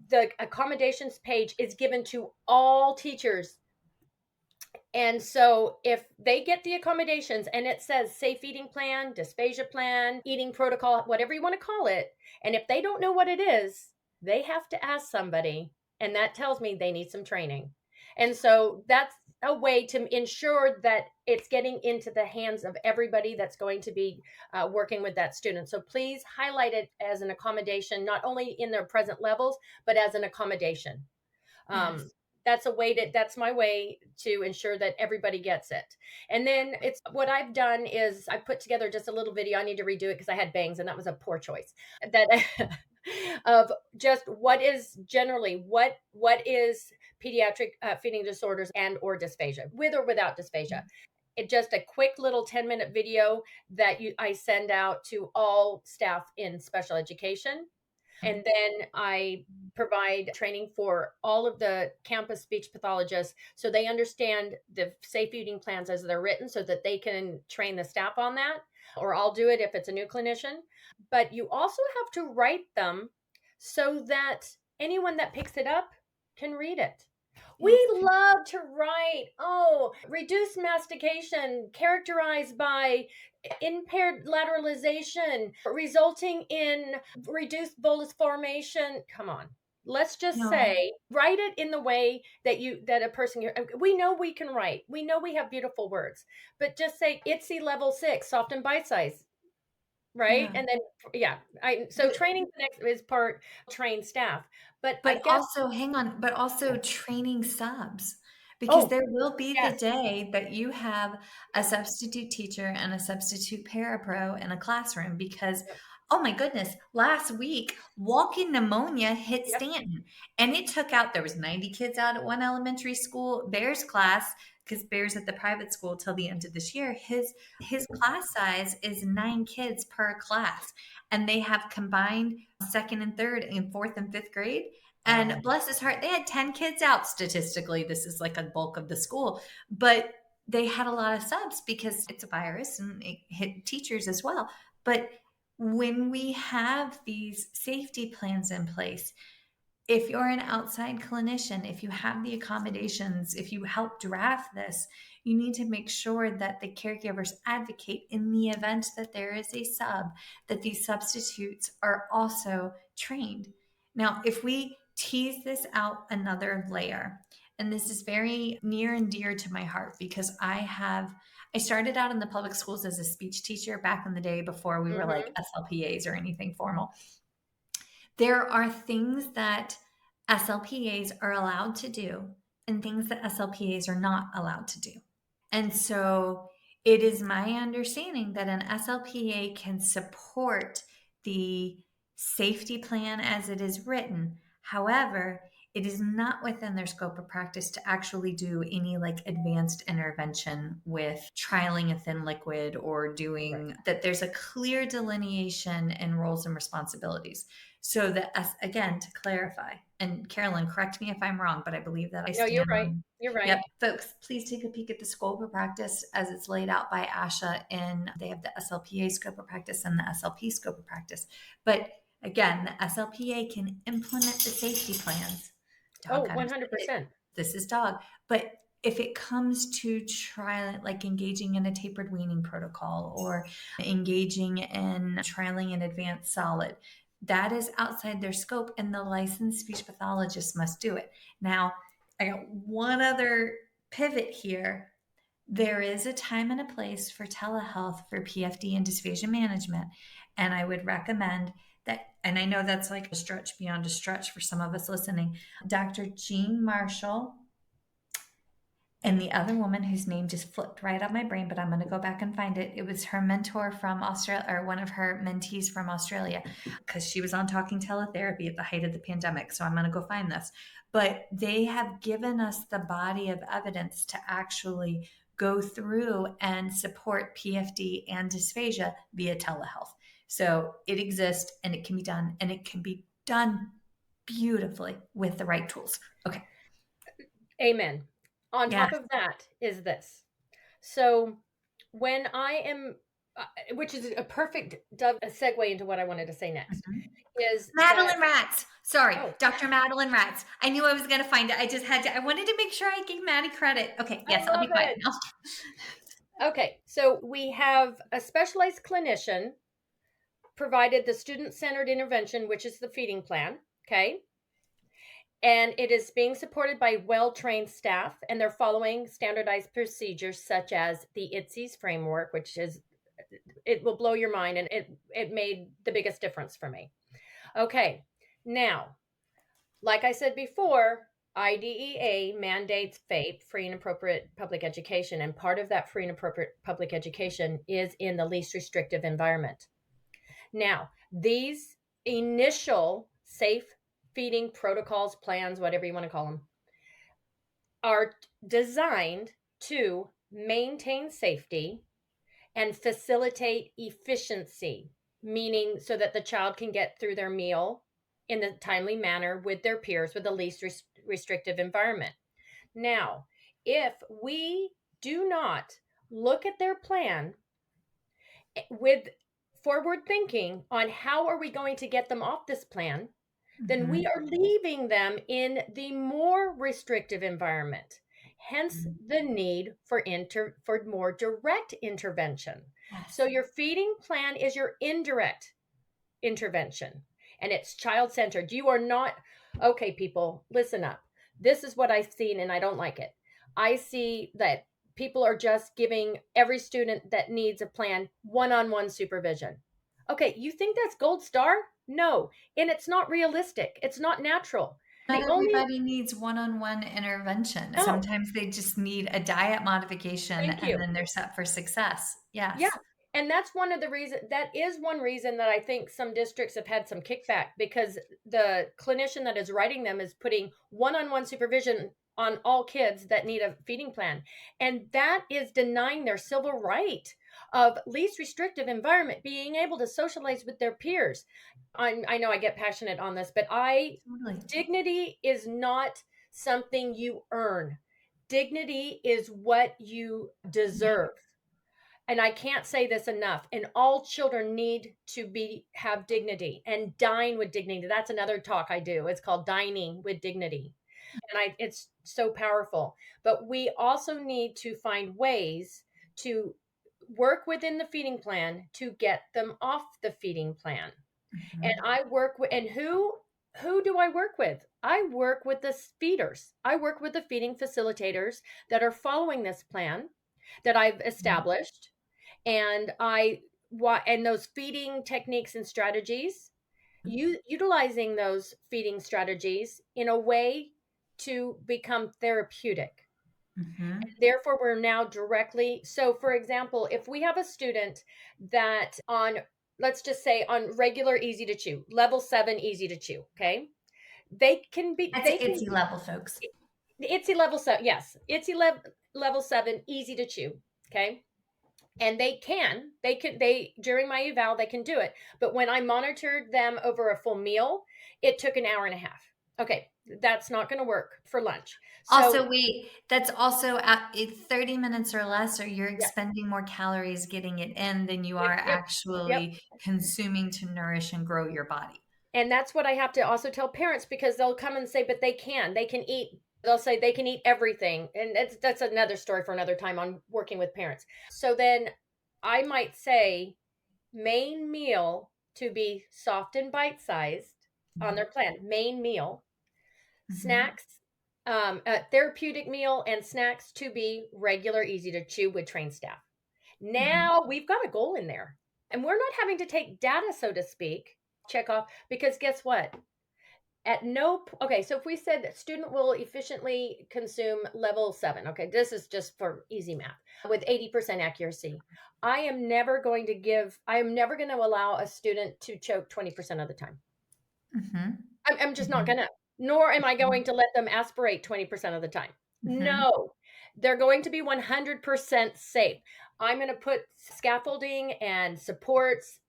the accommodations page is given to all teachers. And so if they get the accommodations and it says safe eating plan, dysphagia plan, eating protocol, whatever you want to call it, and if they don't know what it is, they have to ask somebody, and that tells me they need some training. And so that's a way to ensure that it's getting into the hands of everybody that's going to be working with that student. So please highlight it as an accommodation, not only in their present levels, but as an accommodation. Yes. That's my way to ensure that everybody gets it. And then what I've done is I put together just a little video. I need to redo it because I had bangs and that was a poor choice. Of just what is pediatric feeding disorders and or dysphagia, with or without dysphagia. It's just a quick little 10-minute video that I send out to all staff in special education. And then I provide training for all of the campus speech pathologists so they understand the safe eating plans as they're written so that they can train the staff on that, or I'll do it if it's a new clinician. But you also have to write them so that anyone that picks it up can read it. We love to write, reduced mastication characterized by impaired lateralization resulting in reduced bolus formation. Come on. Let's just say, write it in the way that a person, we know we can write. We know we have beautiful words, but just say ITSE level 6, soft and bite size. Right. Yeah. And then, so training the next is part train staff, but also training subs, because there will be the day that you have a substitute teacher and a substitute parapro in a classroom, because Oh my goodness. Last week, walking pneumonia hit Stanton, and it took out, there was 90 kids out at one elementary school, Bear's class, because Bear's at the private school till the end of this year. His class size is 9 kids per class, and they have combined second and third and fourth and fifth grade. And bless his heart, they had 10 kids out statistically. This is like a bulk of the school, but they had a lot of subs because it's a virus and it hit teachers as well. But when we have these safety plans in place, if you're an outside clinician, if you have the accommodations, if you help draft this, you need to make sure that the caregivers advocate in the event that there is a sub, that these substitutes are also trained. Now, if we tease this out another layer, and this is very near and dear to my heart because I started out in the public schools as a speech teacher back in the day before we were like SLPAs or anything formal. There are things that SLPAs are allowed to do and things that SLPAs are not allowed to do. And so it is my understanding that an SLPA can support the safety plan as it is written. However, it is not within their scope of practice to actually do any like advanced intervention with trialing a thin liquid or doing that. There's a clear delineation in roles and responsibilities. So that, again, to clarify, and Carolyn, correct me if I'm wrong, but I believe that I stand you're right. on. You're right. Yep. Folks, please take a peek at the scope of practice as it's laid out by ASHA, and they have the SLPA scope of practice and the SLP scope of practice. But again, the SLPA can implement the safety plans. Dog 100%. This is dog. But if it comes to like engaging in a tapered weaning protocol or engaging in trialing an advanced solid, that is outside their scope, and the licensed speech pathologist must do it. Now, I got one other pivot here. There is a time and a place for telehealth for PFD and dysphagia management, and I would recommend that, and I know that's like a stretch beyond a stretch for some of us listening, Dr. Jean Marshall and the other woman whose name just flipped right out my brain, but I'm going to go back and find it. It was her mentor from Australia, or one of her mentees from Australia, because she was on Talking Teletherapy at the height of the pandemic. So I'm going to go find this. But they have given us the body of evidence to actually go through and support PFD and dysphagia via telehealth. So it exists and it can be done, and it can be done beautifully with the right tools. Okay. Amen. On top of that is this. So when I am, which is a perfect segue into what I wanted to say next, is Madeline Ratz. Sorry, Dr. Madeline Ratz. I knew I was going to find it. I just had to, I wanted to make sure I gave Maddie credit. Okay, yes, I'll be quiet now. Okay, so we have a specialized clinician provided the student-centered intervention, which is the feeding plan, okay? And it is being supported by well-trained staff, and they're following standardized procedures such as the ITSES framework, which is, it will blow your mind, and it made the biggest difference for me. Okay, now, like I said before, IDEA mandates FAPE, free and appropriate public education, and part of that free and appropriate public education is in the least restrictive environment. Now, these initial safe feeding protocols, plans, whatever you want to call them, are designed to maintain safety and facilitate efficiency, meaning so that the child can get through their meal in a timely manner with their peers with the least restrictive environment. Now, if we do not look at their plan with forward thinking on how are we going to get them off this plan, then we are leaving them in the more restrictive environment. Hence the need for more direct intervention. Yes. So your feeding plan is your indirect intervention, and it's child-centered. You are not, okay, people, listen up. This is what I've seen, and I don't like it. I see that people are just giving every student that needs a plan one-on-one supervision. Okay, you think that's gold star? No, and it's not realistic. It's not natural. Not everybody needs one-on-one intervention. Sometimes they just need a diet modification, and then they're set for success. Yes. Yeah. And that's one of the reasons, that is one reason that I think some districts have had some kickback, because the clinician that is writing them is putting one-on-one supervision on all kids that need a feeding plan. And that is denying their civil right of least restrictive environment, being able to socialize with their peers. I know I get passionate on this, but dignity is not something you earn. Dignity is what you deserve. And I can't say this enough. And all children need to have dignity and dine with dignity. That's another talk I do. It's called Dining with Dignity. And it's so powerful. But we also need to find ways to work within the feeding plan to get them off the feeding plan. Mm-hmm. And I work with, and who do I work with? I work with the feeders. I work with the feeding facilitators that are following this plan that I've established. And and those feeding techniques and strategies, utilizing those feeding strategies in a way to become therapeutic. Mm-hmm. And therefore, we're now so for example, if we have a student that let's just say on regular easy to chew, level 7 easy to chew, okay? They can be, ITSY level, folks. ITSY level 7, yes. ITSY level 7 easy to chew, okay? And they during my eval, they can do it. But when I monitored them over a full meal, it took an hour and a half. Okay, that's not going to work for lunch. Also, that's also at 30 minutes or less, or you're expending more calories getting it in than you are actually consuming to nourish and grow your body. And that's what I have to also tell parents, because they'll come and say, but they can eat. They'll say they can eat everything. And that's another story for another time on working with parents. So then I might say main meal to be soft and bite-sized on their plan, main meal, snacks, therapeutic meal and snacks to be regular, easy to chew with trained staff. Now we've got a goal in there, and we're not having to take data, so to speak, check off, because guess what? So if we said that student will efficiently consume level 7, okay, this is just for easy math, with 80% accuracy. I am never going to allow a student to choke 20% of the time. Mm-hmm. I'm just not going to, nor am I going to let them aspirate 20% of the time. Mm-hmm. No, they're going to be 100% safe. I'm going to put scaffolding and supports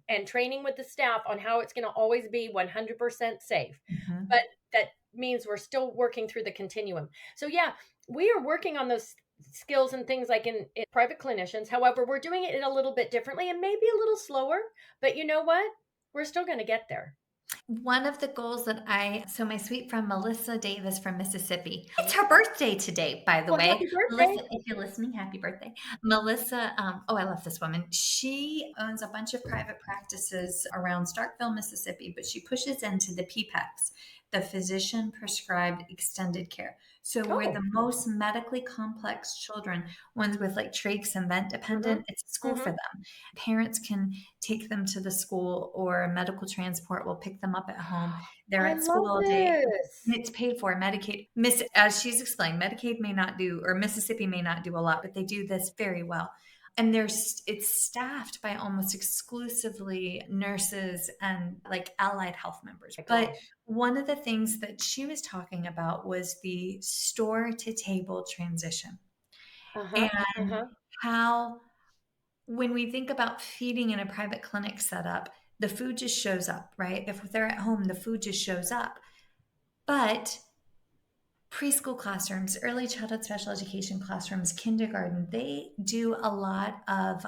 and training with the staff on how it's going to always be 100% safe. Mm-hmm. But that means we're still working through the continuum. So yeah, we are working on those skills and things like in private clinicians. However, we're doing it in a little bit differently and maybe a little slower, but you know what? We're still going to get there. One of the goals that so my sweet friend Melissa Davis from Mississippi, it's her birthday today, by the way. Happy birthday. Melissa, if you're listening, happy birthday. Melissa, I love this woman. She owns a bunch of private practices around Starkville, Mississippi, but she pushes into the PPECs, the physician prescribed extended care. So where the most medically complex children, ones with like trachs and vent dependent, it's a school for them. Parents can take them to the school, or medical transport will pick them up at home. They're at school all day. And it's paid for. Medicaid, as she's explained, Medicaid may not do, or Mississippi may not do a lot, but they do this very well. And it's staffed by almost exclusively nurses and like allied health members. But one of the things that she was talking about was the store to table transition. And how, when we think about feeding in a private clinic setup, the food just shows up, right? If they're at home, the food just shows up. But preschool classrooms, early childhood special education classrooms, kindergarten, they do a lot of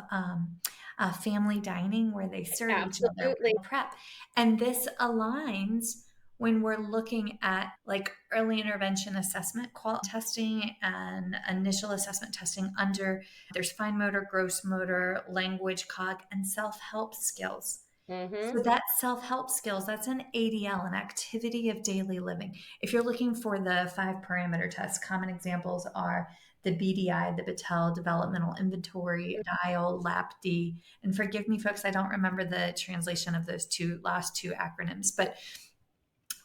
family dining where they serve each other prep. And this aligns when we're looking at like early intervention assessment, quality testing and initial assessment testing there's fine motor, gross motor, language, cog, and self-help skills. So that's self-help skills. That's an ADL, an activity of daily living. If you're looking for the 5 parameter tests, common examples are the BDI, the Battelle Developmental Inventory, DIAL, LAPD. And forgive me, folks, I don't remember the translation of those last two acronyms, but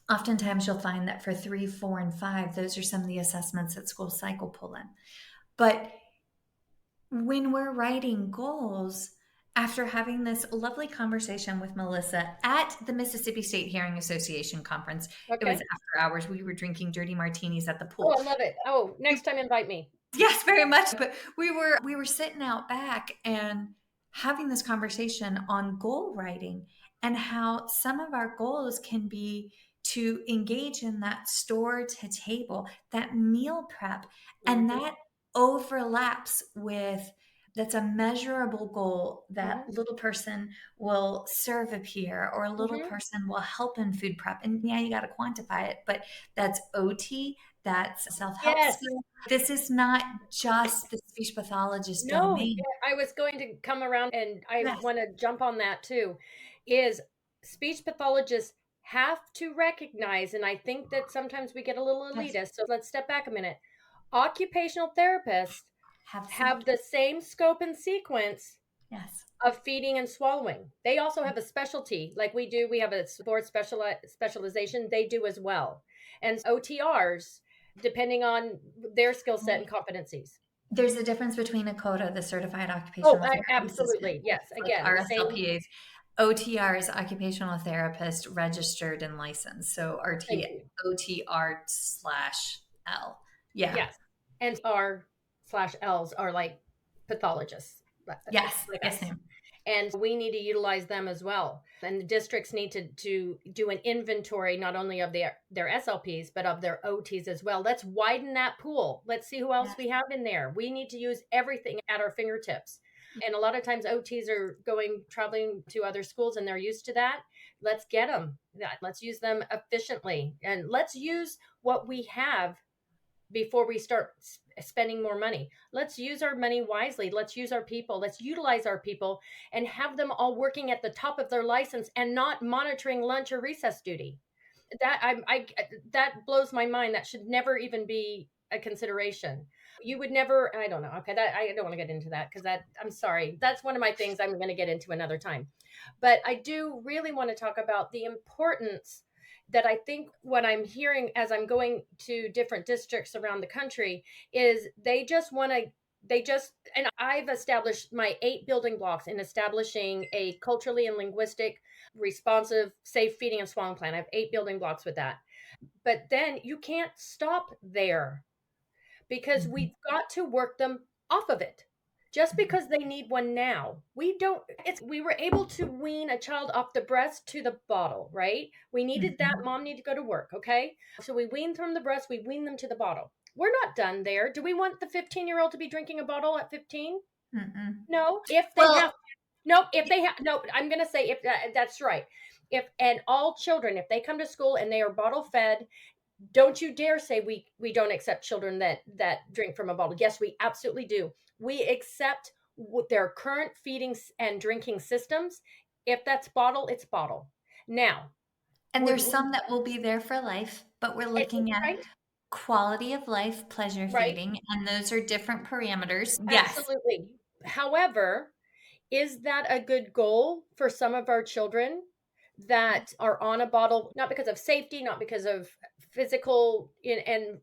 oftentimes you'll find that for 3, 4, and 5, those are some of the assessments that School Cycle pull in. But when we're writing goals, after having this lovely conversation with Melissa at the Mississippi State Hearing Association conference. It was Okay. after hours. We were drinking dirty martinis at the Oh, pool. I love it. Oh, next time invite me. Yes, very much. But we were sitting out back and having this conversation on goal writing and how some of our goals can be to engage in that store to table, that meal prep, and that overlaps with that's a measurable goal that little person will serve a peer or a little person will help in food prep. And yeah, you got to quantify it, but that's OT, that's self-help Yes. skill. This is not just the speech pathologist No, domain. I was going to come around and I Yes. want to jump on that too, is speech pathologists have to recognize, and I think that sometimes we get a little elitist, Yes. so let's step back a minute. Occupational therapists Have have the same scope and sequence yes. of feeding and swallowing. They also have a specialty like we do. We have a board specialization. They do as well. And OTRs, depending on their skill set and competencies. There's a difference between a COTA, the Certified Occupational Therapist Absolutely. Assistant, Yes. like Again, the same. RSLPAs. OTR is occupational therapist registered and licensed. So OTR/L. Yeah. Yes. And R/Ls are like pathologists. Yes. Like Yes, us. ma'am. And we need to utilize them as well. And the districts need to do an inventory, not only of their SLPs, but of their OTs as well. Let's widen that pool. Let's see who else we have in there. We need to use everything at our fingertips. And a lot of times OTs are traveling to other schools and they're used to that. Let's get them. Let's use them efficiently. And let's use what we have before we start spending more money. Let's use our money wisely. Let's use our people. Let's utilize our people and have them all working at the top of their license and not monitoring lunch or recess duty. That blows my mind. That should never even be a consideration. You would never, I don't know. Okay. I don't want to get into that because I'm sorry. That's one of my things I'm going to get into another time. But I do really want to talk about the importance that I think what I'm hearing as I'm going to different districts around the country is and I've established my 8 building blocks in establishing a culturally and linguistic responsive, safe feeding and swallowing plan. I have 8 building blocks with that. But then you can't stop there because we've got to work them off of it. Just because they need one now, we were able to wean a child off the breast to the bottle, right? We needed that. Mom needed to go to work. Okay. So we weaned from the breast, we weaned them to the bottle. We're not done there. Do we want the 15-year-old to be drinking a bottle at 15? No. If they I'm going to say if that's right. And all children, if they come to school and they are bottle fed, don't you dare say we don't accept children that drink from a bottle. Yes, we absolutely do. We accept their current feeding and drinking systems. If that's bottle, it's bottle. Now, and there's some that will be there for life, but we're looking at quality of life, pleasure feeding, and those are different parameters. Yes. Absolutely. However, is that a good goal for some of our children that are on a bottle, not because of safety, not because of physical and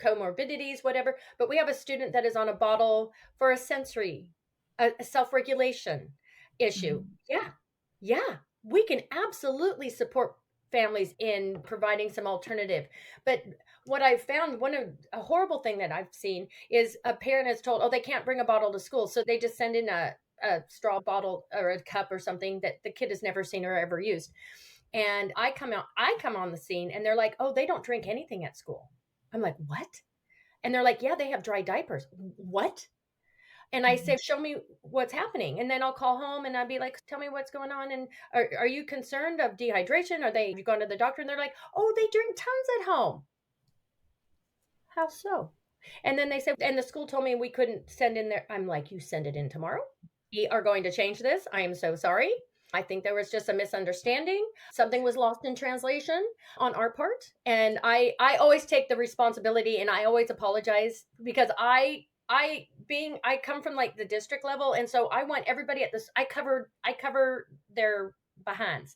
comorbidities, whatever, but we have a student that is on a bottle for a self-regulation issue. Yeah, we can absolutely support families in providing some alternative. But what I've found, a horrible thing that I've seen is a parent is told, oh, they can't bring a bottle to school. So they just send in a straw bottle or a cup or something that the kid has never seen or ever used. And I come on the scene and they're like, oh, they don't drink anything at school. I'm like, what? And they're like, yeah, they have dry diapers. What? And I say, show me what's happening. And then I'll call home and I'll be like, tell me what's going on. And are you concerned of dehydration? Have you gone to the doctor? And they're like, oh, they drink tons at home. How so? And then they said, and the school told me we couldn't send in there. I'm like, you send it in tomorrow. We are going to change this. I am so sorry. I think there was just a misunderstanding. Something was lost in translation on our part. And I always take the responsibility and I always apologize because I come from like the district level. And so I want everybody at this, I cover their behinds.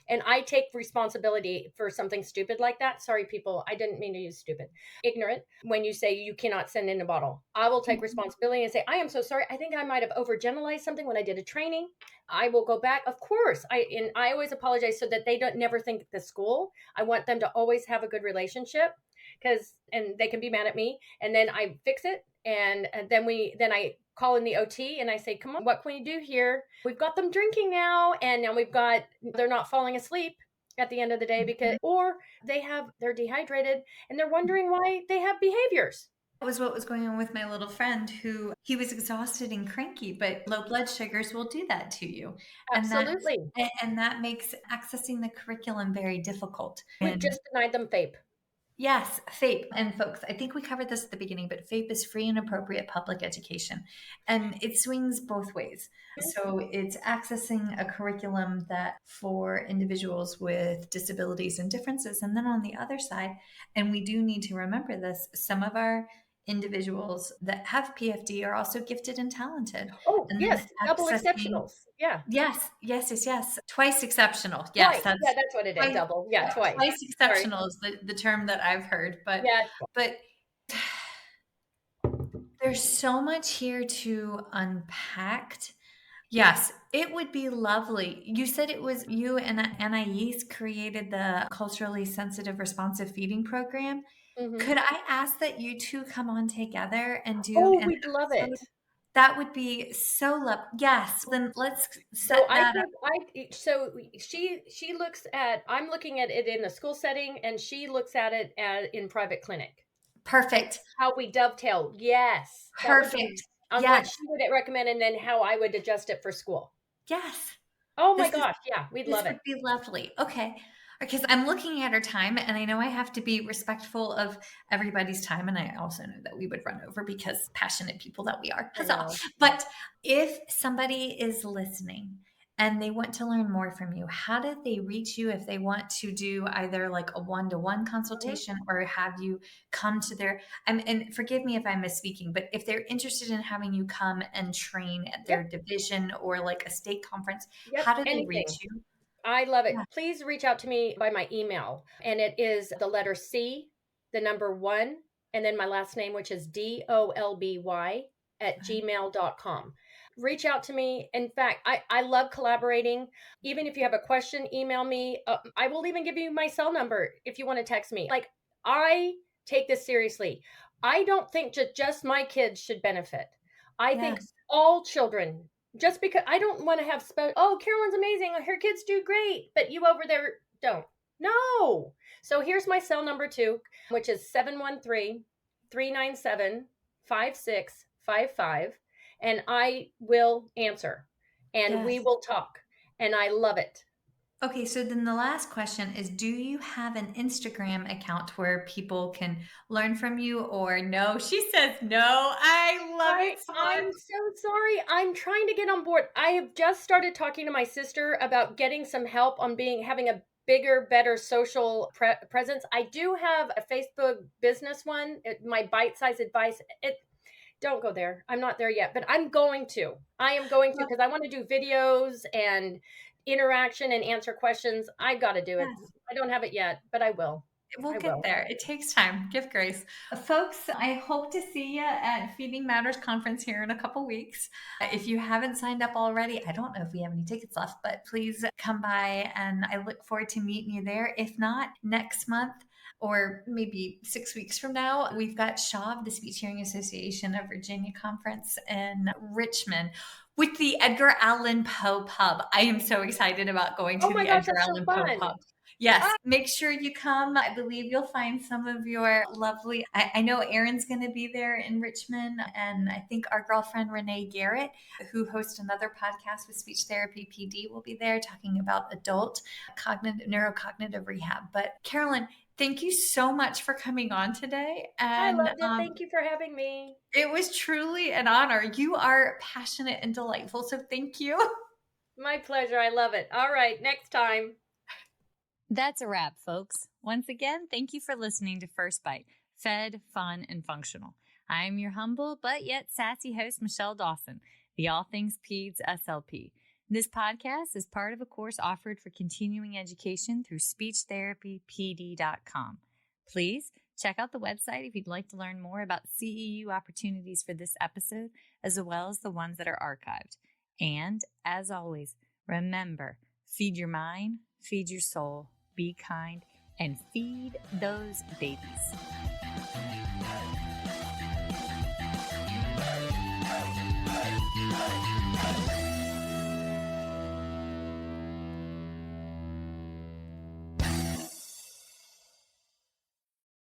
And I take responsibility for something stupid like that. Sorry, people, I didn't mean to use stupid. Ignorant. When you say you cannot send in a bottle, I will take responsibility and say, I am so sorry. I think I might have overgeneralized something when I did a training. I will go back. Of course. I always apologize so that they don't never think the school. I want them to always have a good relationship, and they can be mad at me, and then I fix it. And then I call in the OT and I say, come on, what can we do here? We've got them drinking now. And now they're not falling asleep at the end of the day or they're dehydrated and they're wondering why they have behaviors. That was what was going on with my little friend he was exhausted and cranky, but low blood sugars will do that to you. Absolutely. And that makes accessing the curriculum very difficult. We've just denied them FAPE. Yes, FAPE. And folks, I think we covered this at the beginning, but FAPE is free and appropriate public education. And it swings both ways. So it's accessing a curriculum that for individuals with disabilities and differences. And then on the other side, and we do need to remember this, some of our individuals that have PFD are also gifted and talented. Oh, and yes. Double exceptionals. Yeah. Yes. Twice exceptional. Yes. Twice. That's what it is. Double. Yeah. Twice. Twice exceptional is the term that I've heard, but there's so much here to unpack. Yes, it would be lovely. You said it was you and Anais created the culturally sensitive responsive feeding program. Mm-hmm. Could I ask that you two come on together and do? Oh, we'd love it. That would be so lovely. Yes. Then let's set that up. So she looks at, I'm looking at it in a school setting and she looks at it in private clinic. Perfect. How we dovetail. Yes. Perfect. On what she would recommend and then how I would adjust it for school. Yes. Oh my gosh. Yeah. We'd love it. This would be lovely. Okay. Because I'm looking at our time and I know I have to be respectful of everybody's time. And I also know that we would run over because passionate people that we are. But if somebody is listening and they want to learn more from you, how do they reach you if they want to do either like a one-to-one consultation or have you come to their, and forgive me if I'm misspeaking, but if they're interested in having you come and train at their division or like a state conference, how do they reach you? I love it. Yeah. Please reach out to me by my email. And it is the letter C, the number 1, and then my last name, which is DOLBY @gmail.com. Reach out to me. In fact, I love collaborating. Even if you have a question, email me. I will even give you my cell number if you want to text me. Like, I take this seriously. I don't think just my kids should benefit. I think all children. Just because I don't want to have Carolyn's amazing. Her kids do great, but you over there don't. No. So here's my cell number 2, which is 713-397-5655. And I will answer and we will talk. And I love it. Okay, so then the last question is, do you have an Instagram account where people can learn from you or no? She says no. I love it so much. I'm so sorry. I'm trying to get on board. I have just started talking to my sister about getting some help on having a bigger, better social presence. I do have a Facebook business one, my bite-sized advice. Don't go there. I'm not there yet, but I'm going to. I am going to because I want to do videos and interaction and answer questions. I got to do it. I don't have it yet, but I will. We'll get there. It takes time. Give grace. Folks, I hope to see you at Feeding Matters Conference here in a couple weeks. If you haven't signed up already, I don't know if we have any tickets left, but please come by and I look forward to meeting you there. If not, next month or maybe 6 weeks from now, we've got SHAV, the Speech Hearing Association of Virginia Conference in Richmond, with the Edgar Allan Poe Pub. I am so excited about going to the Edgar Allan Poe Pub. Yes, make sure you come. I believe you'll find some of your lovely, I know Erin's going to be there in Richmond. And I think our girlfriend, Renee Garrett, who hosts another podcast with Speech Therapy PD, will be there talking about adult neurocognitive rehab. But Carolyn, thank you so much for coming on today. And I loved it. Thank you for having me. It was truly an honor. You are passionate and delightful. So thank you. My pleasure. I love it. All right. Next time. That's a wrap, folks. Once again, thank you for listening to First Bite, fed, fun, and functional. I am your humble but yet sassy host, Michelle Dawson, the All Things Peds SLP. This podcast is part of a course offered for continuing education through speechtherapypd.com. Please check out the website if you'd like to learn more about CEU opportunities for this episode, as well as the ones that are archived. And as always, remember, feed your mind, feed your soul, be kind, and feed those babies.